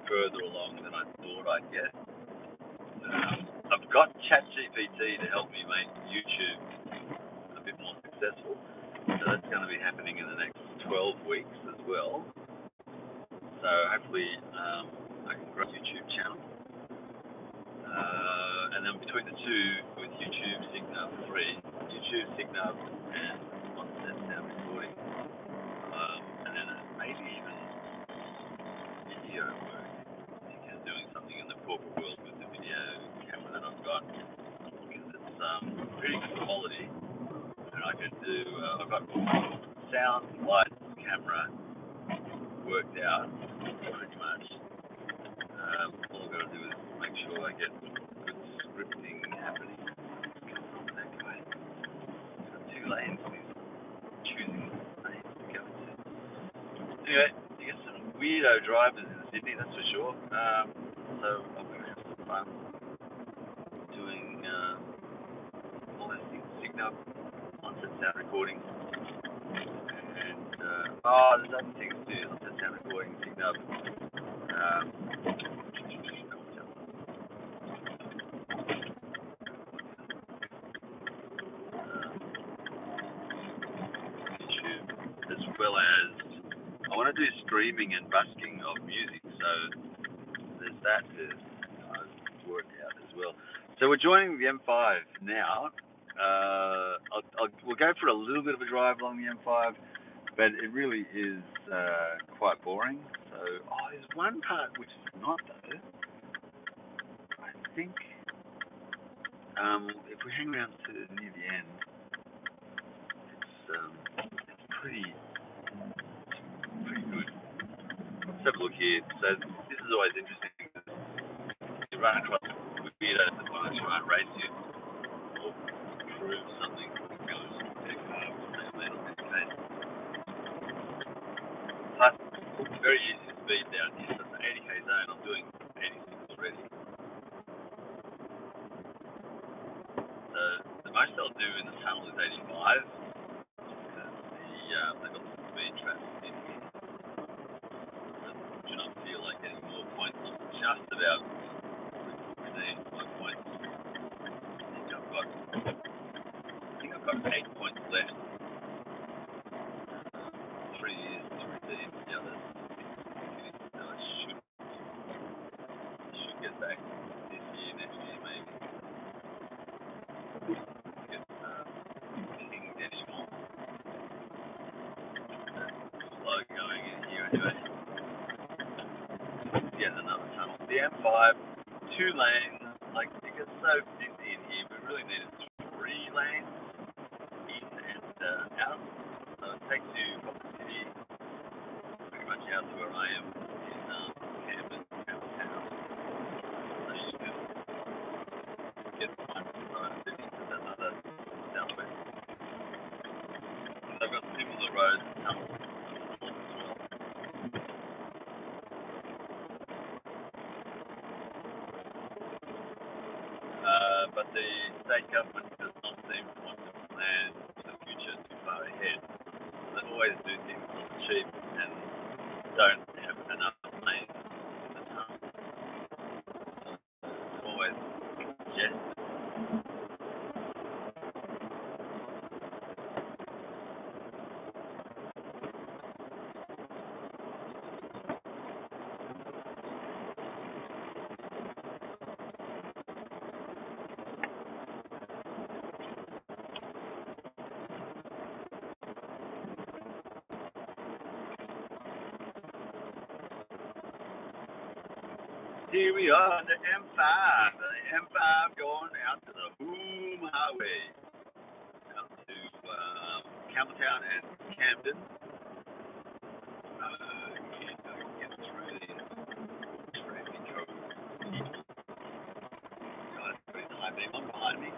further along than I thought I'd get. I've got ChatGPT to help me make YouTube a bit more successful. So that's going to be happening in the next 12 weeks as well. So hopefully I can grow a YouTube channel. And then between the two, with YouTube, Signal 3, YouTube, Signal, and on-set sound recording, and then maybe even video work. Thinking of doing something in the corporate world with the video camera that I've got, because it's pretty good quality, and I can do. I've got sound, light, camera worked out pretty much. All I've got to do is make sure I get good scripting happening. That guy. He's got 2 lanes. He's choosing lanes to go into. Anyway, you get some weirdo drivers in Sydney, that's for sure. So I'm going to have some fun doing all those things. Signal, on-set sound recording. And, there's other things too. On-set sound recording, Signal. YouTube, as well as I want to do streaming and busking of music, so there's that to work out as well. So we're joining the M5 now. We'll go for a little bit of a drive along the M5, but it really is quite boring. So, there's one part which is not though. I think if we hang around to near the end, it's pretty good. Let's have a look here. So this is always interesting. You run across weirdos that want to try and race you or prove something goes their car or they land on this case. Plus, it's very easy to speed down here. So it's an 80k zone. I'm doing 86 already. So the most I'll do in the tunnel is 85 because they've got some speed traps in here. I do not feel like getting more points. Just about 15 points. I think I've got 8 points left. 3 years to redeem the others. So I should get back this year, next year maybe. Get pinged anymore. Slow going in here anyway. Get another tunnel. The M5, 2 lanes, like it gets so busy in here, we really needed 3 lanes in and out. So it takes you from the city pretty much out to where I am in Camden, Campbelltown. So you can get one side of Sydney to that other southwest. And they've got similar roads and tunnels as well. But the state government does not seem to want to plan for the future too far ahead. They always do things on the cheap and don't have enough lanes in the tunnel. It's always congested. Here we are on the M5 going out to the Boom Highway, out to Campbelltown and Camden. Get through these traffic codes. Guys, putting the high beam on behind me.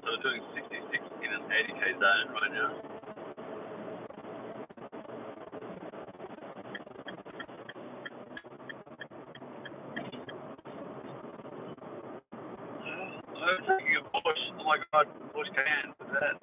So we're doing 66 in an 80k zone right now. I'm taking a Porsche. Oh my god, Porsche Cayenne. Look at that.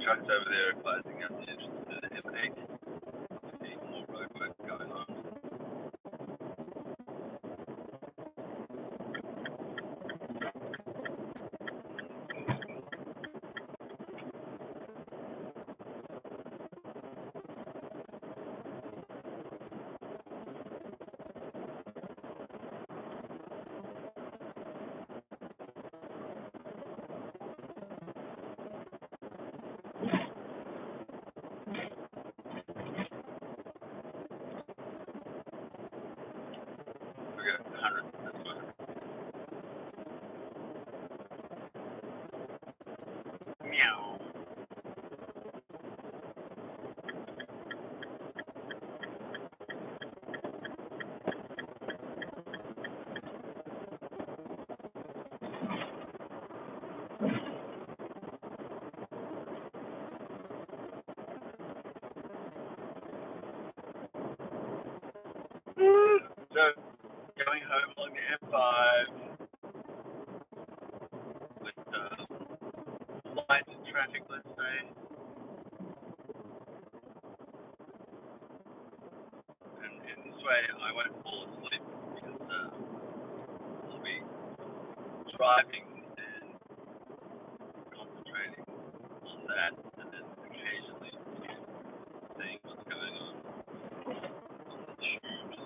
trucks over there are closing up the entrance to the M8. There's more road work going on. We got 100 this one. Meow. So, going home along the M5 with light traffic, let's say. And in this way, I won't fall asleep because I'll be driving and concentrating on that, and then occasionally seeing what's going on the tubes.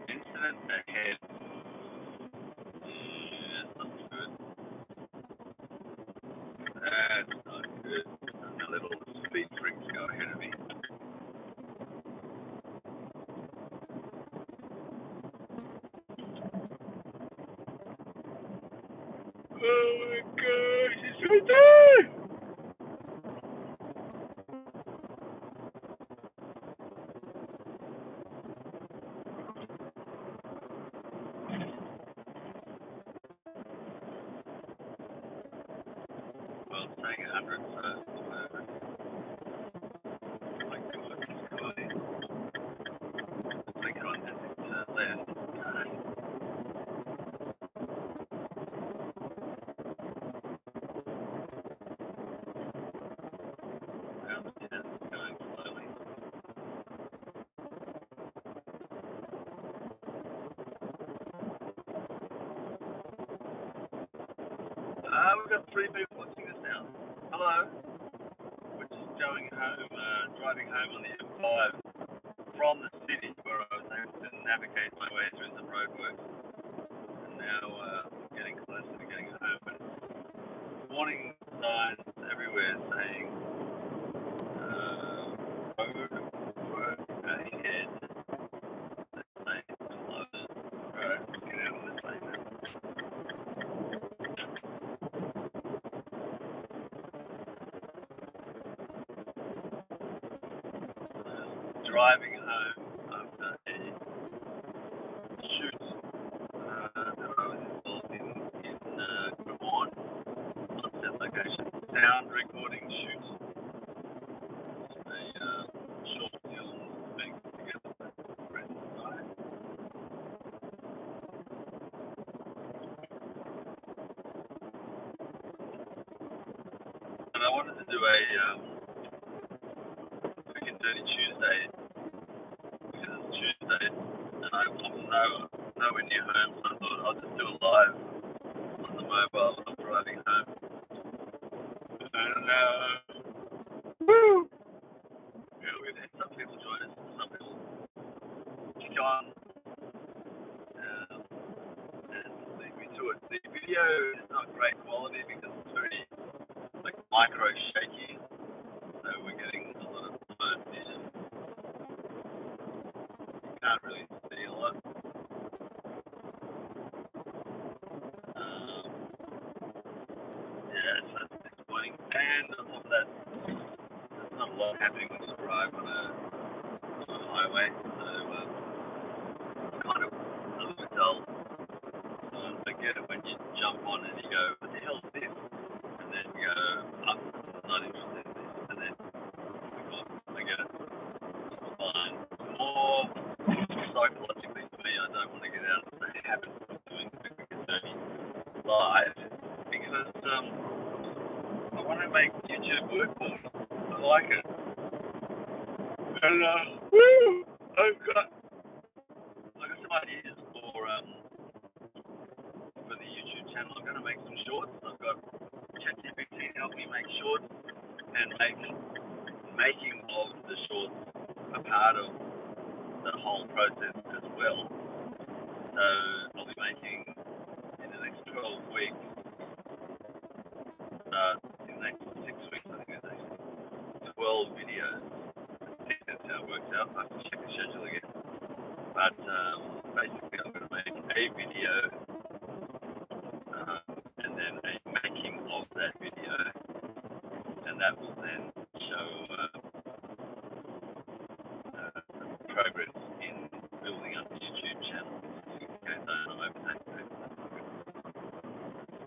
Incident ahead. That's not good. That's not good. The little speed freaks go ahead of me. Oh my gosh, it's right there! Well, it's saying 100, so whatever. Oh my god, it's good. Click on it to left. got 3 people watching this now. Hello. We're just going home, driving home on the M5 from the city where I was able to navigate my way through some roadworks. And now getting closer to getting home. And warning signs everywhere saying road work ahead. Lane closed. Alright, let's get out of this lane now. Driving home after a shoot that I was involved in Cremorne, on set location, sound recording shoot. A short film being put together by friends and I. And I wanted to do a Quick and Dirty Tuesday because it's Tuesday and I'm nowhere near home, so I thought I'll just do it live on the mobile when I'm driving home. And woo! Yeah, we're gonna have some people join us, some people kick on and lead me to it. The video is not great quality because it's very micro shaky, so we're getting a lot of blurred vision. You can't really see a lot. Yeah, so that's disappointing. And on top of that, there's not a lot happening when you drive on a highway, so it's kind of a little bit dull. I get it when you jump on and you go, what the hell's this? And then you go, I'm not interested in this. And then I get it. It's fine. More psychologically for me, I don't want to get out of the habit of doing Quick and Dirty live because I want to make YouTube work for me. I like it. And woo! I've got some ideas for the YouTube channel. I'm going to make some shorts. I've got ChatGPT help me make shorts and making of the shorts a part of the whole process as well. So I'll be making in the next 12 weeks, in the next 6 weeks, I think it's actually 12 videos. I think that's how it works out. I have to check the schedule again. But basically, I'm going to make a video and then a making of that video, and that will then show progress in building up the YouTube channel. It goes on over that period.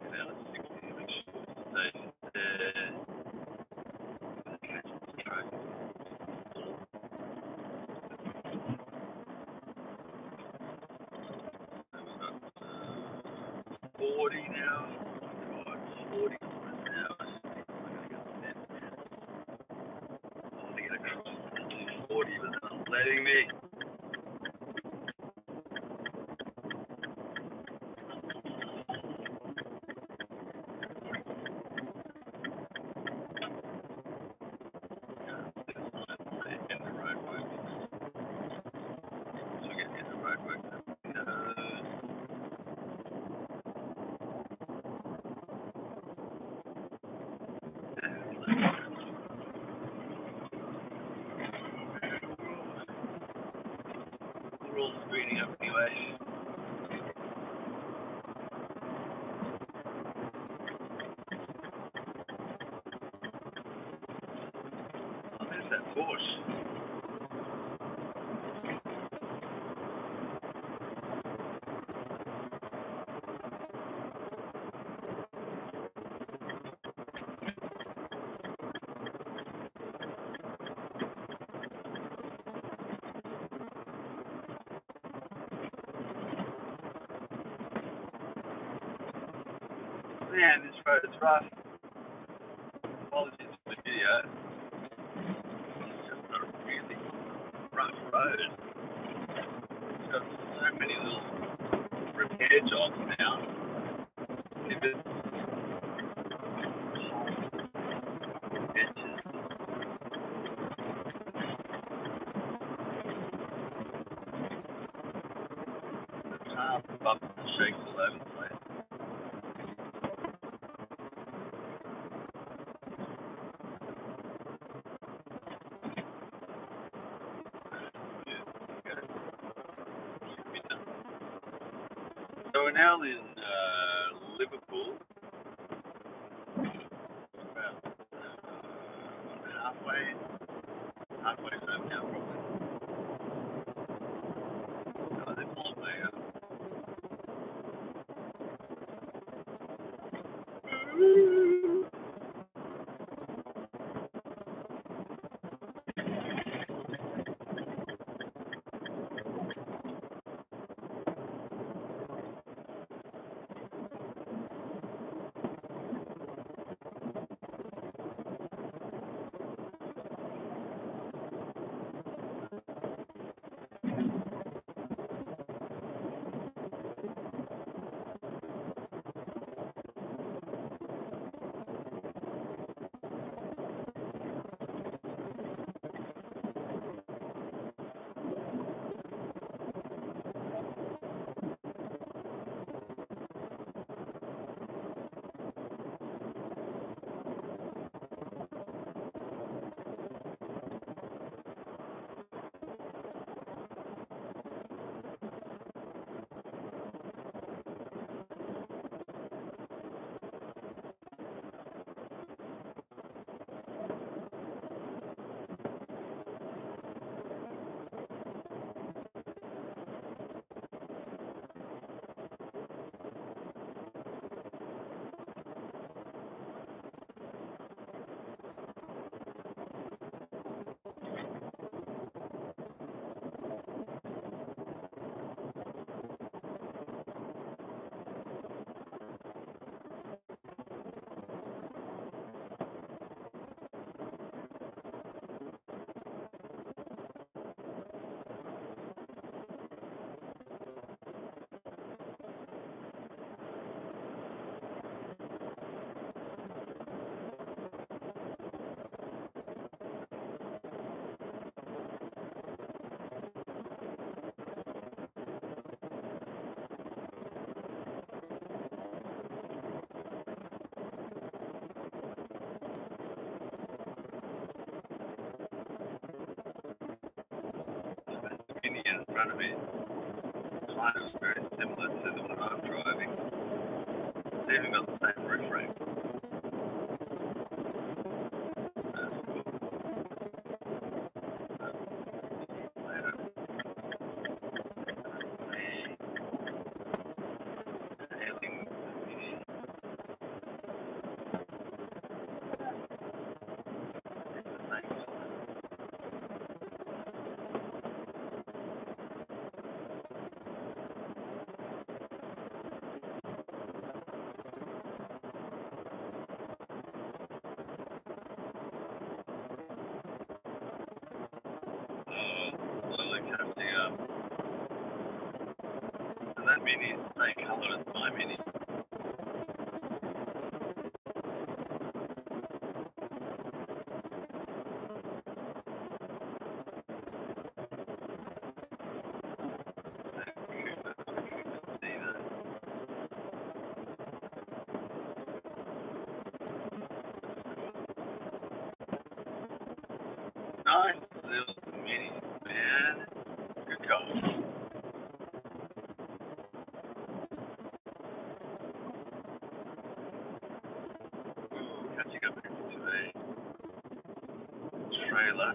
Get out of 60 to make sure it stays there. Catch the track. We've got 40 now. God, 40 kilometers an hour. I'm going to get the net now. I want to get across to 40, but they're not letting me. We're all speeding up anyway. Oh, there's that Porsche. Man, this road is rough. Apologies for the video. It's just a really rough road. It's got so many little repair jobs now. If it's bumps and shakes all over the place. So we're now in Liverpool. About halfway home now, probably. Oh, they're long way out. In front of me, kind of very similar to the one I'm driving. It's even got the same roof rack. That's cool. Later. Hailing the Mini. It's the same colour. Slowly catching up. And that Mini is the same colour as my Mini. See that? Nice little Mini, man. Good call. Catching up into a trailer.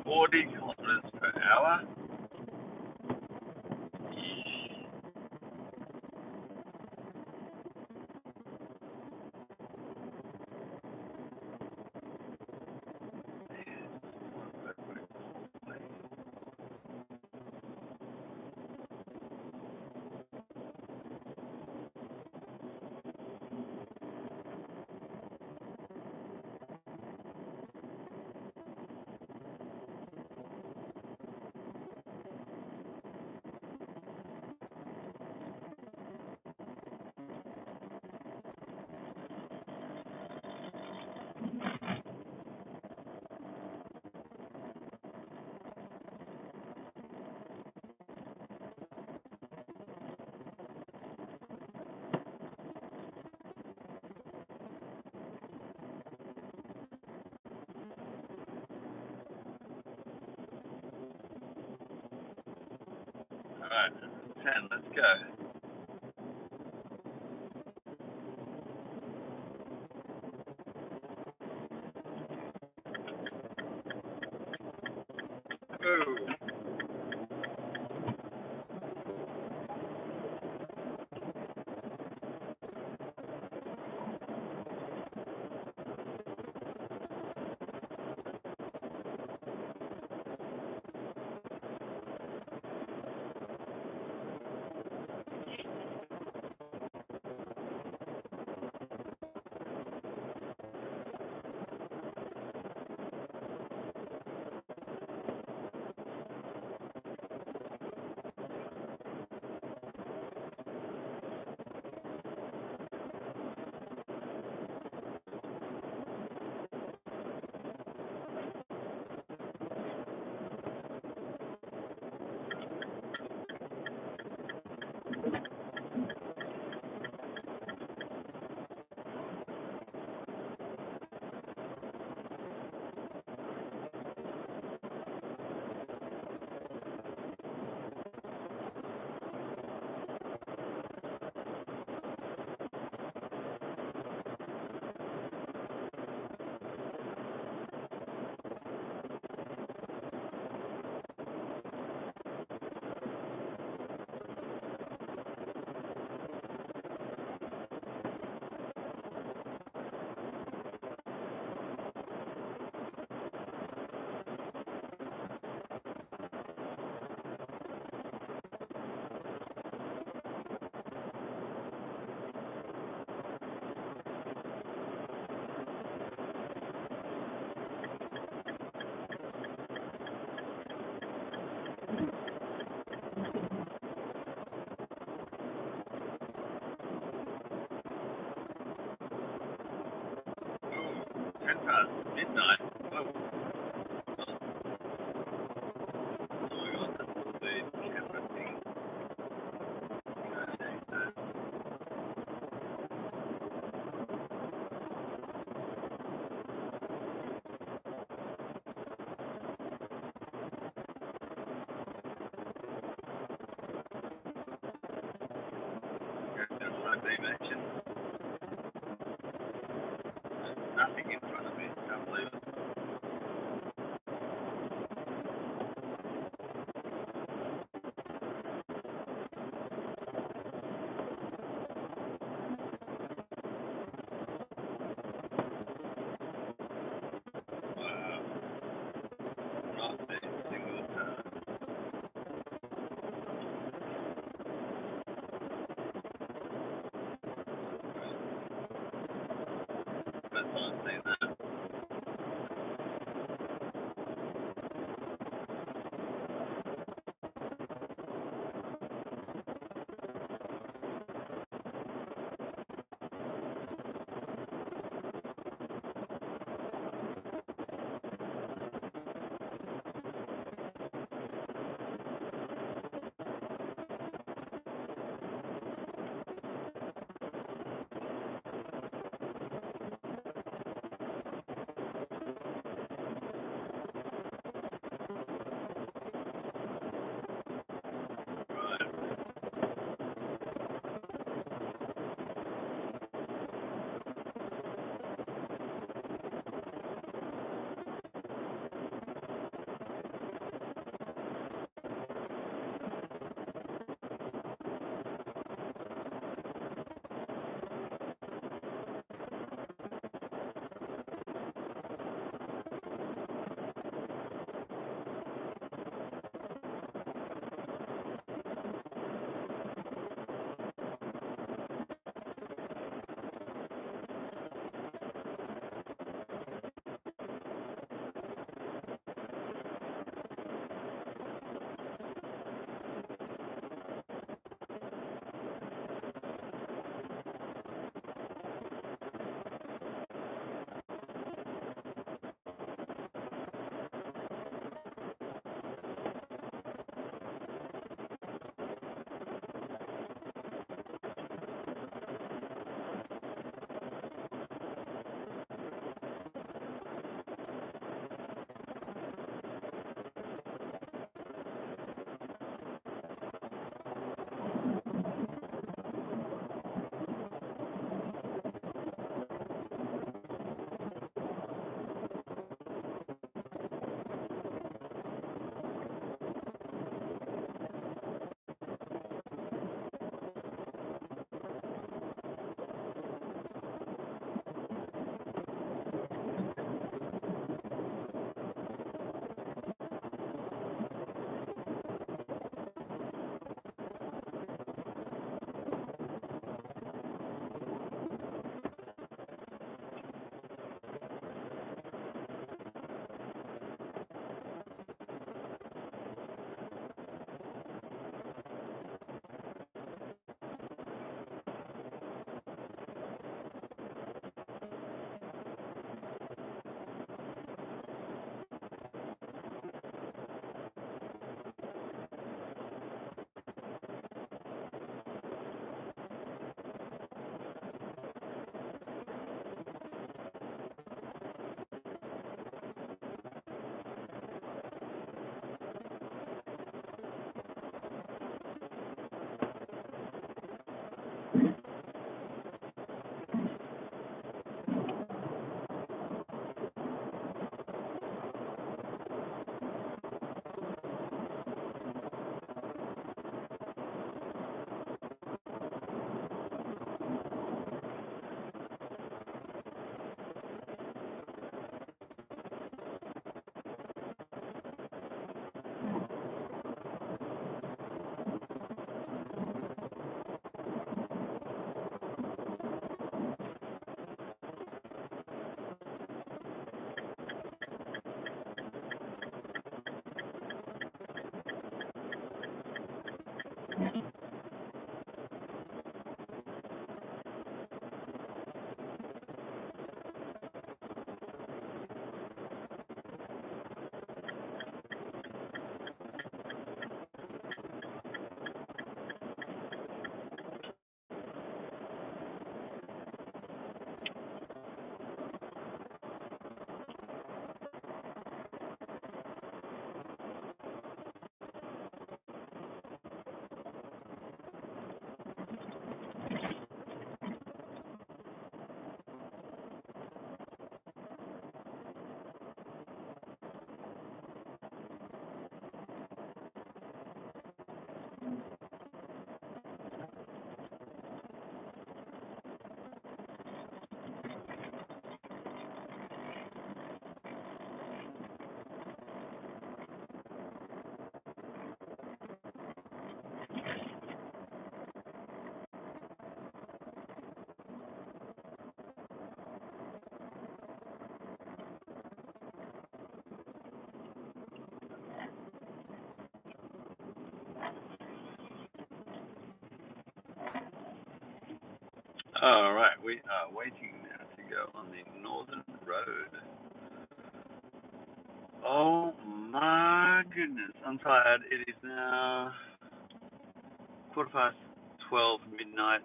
40 kilometers per hour. Alright, 10, let's go. Ooh. Ooh, 10 past midnight. Whoa. Oh my god, that's the camera thing. There's no beam action. There's nothing in front of me. Can't believe it. Wow. Not a single time. First time seeing that. All right, we are waiting now to go on the Northern Road. Oh my goodness, I'm tired. It is now 12:15 midnight.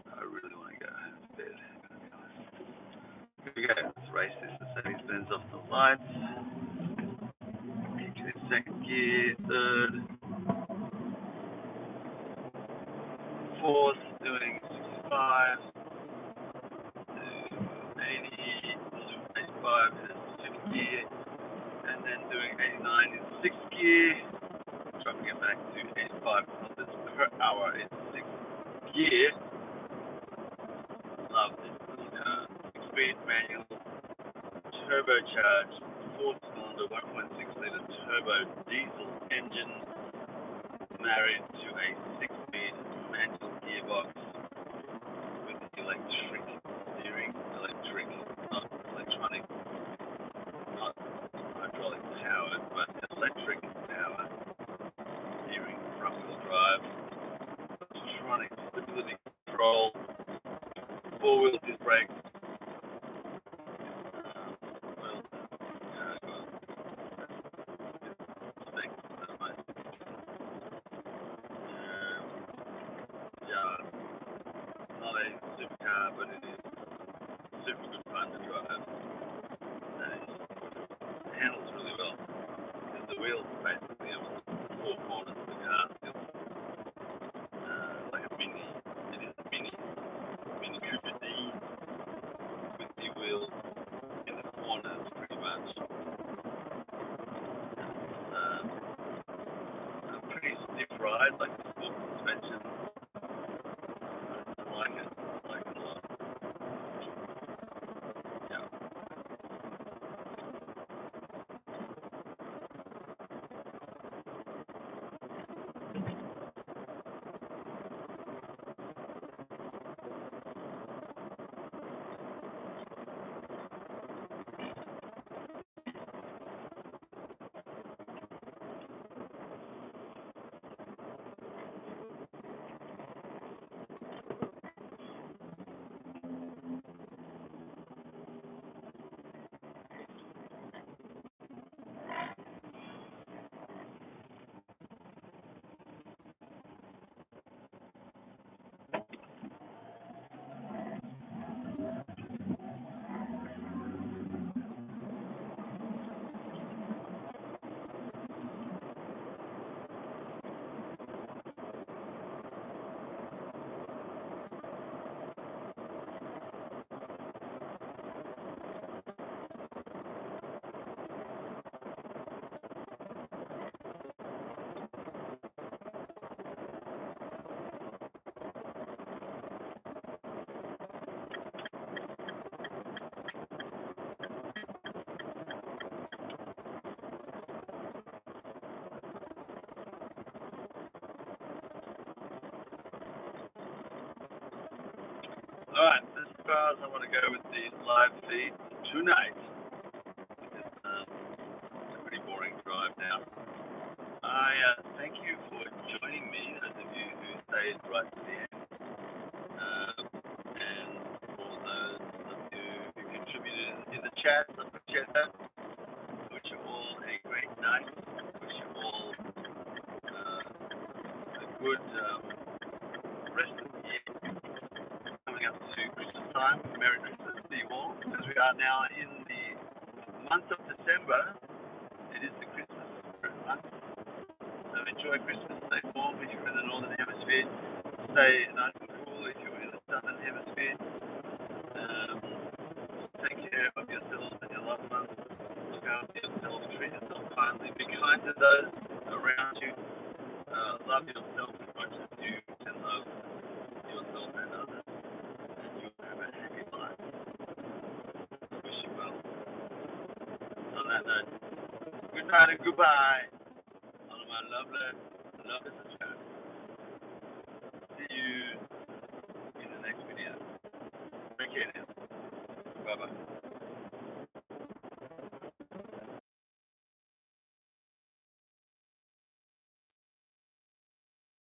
I really want to go home to bed. Here we go. Let's race this Mercedes-Benz off the lights. Into second gear, third, fourth, doing 65, 80, 85 in fifth gear, and then doing 89 in sixth gear. Trying to get back to 85 kilometers per hour in sixth gear. Love this car. 6-speed manual, turbocharged, 4-cylinder, 1.6-liter turbo diesel engine, married to a 6-speed manual gearbox with electric steering, not electronic, not hydraulic powered, but electric powered steering, front-wheel drive, electronic stability control, 4-wheel disc brakes. Not a supercar, but it is super good fun to drive. It handles really well because the wheels are basically on the four corners of the car. It's like a mini. It is a mini Cooper D with the wheels in the corners pretty much. A pretty stiff ride, like the sport suspension. I like it. I like it a lot. Yeah. Alright, as far as I want to go with the live feed tonight, it's a pretty boring drive now. I thank you for joining me, those of you who stayed right to the end, and all those of you who contributed in the chat. I appreciate that. Wish you all a great night. Wish you all a good rest of the year. Coming up to Christmas time. Merry Christmas to you all. Because we are now in the month of December, it is the Christmas month. So enjoy Christmas. Stay warm if you're in the northern hemisphere. Stay nice and cool if you're in the southern hemisphere. Take care of yourselves and your loved ones. Look after yourself. Treat yourself kindly. Be kind to those around you. Love yourself as much as you can love yourself and others. And you'll have a happy life. I wish you well. On that note, good night and goodbye. All of my love is a chat. See you in the next video. Take care now. Bye bye.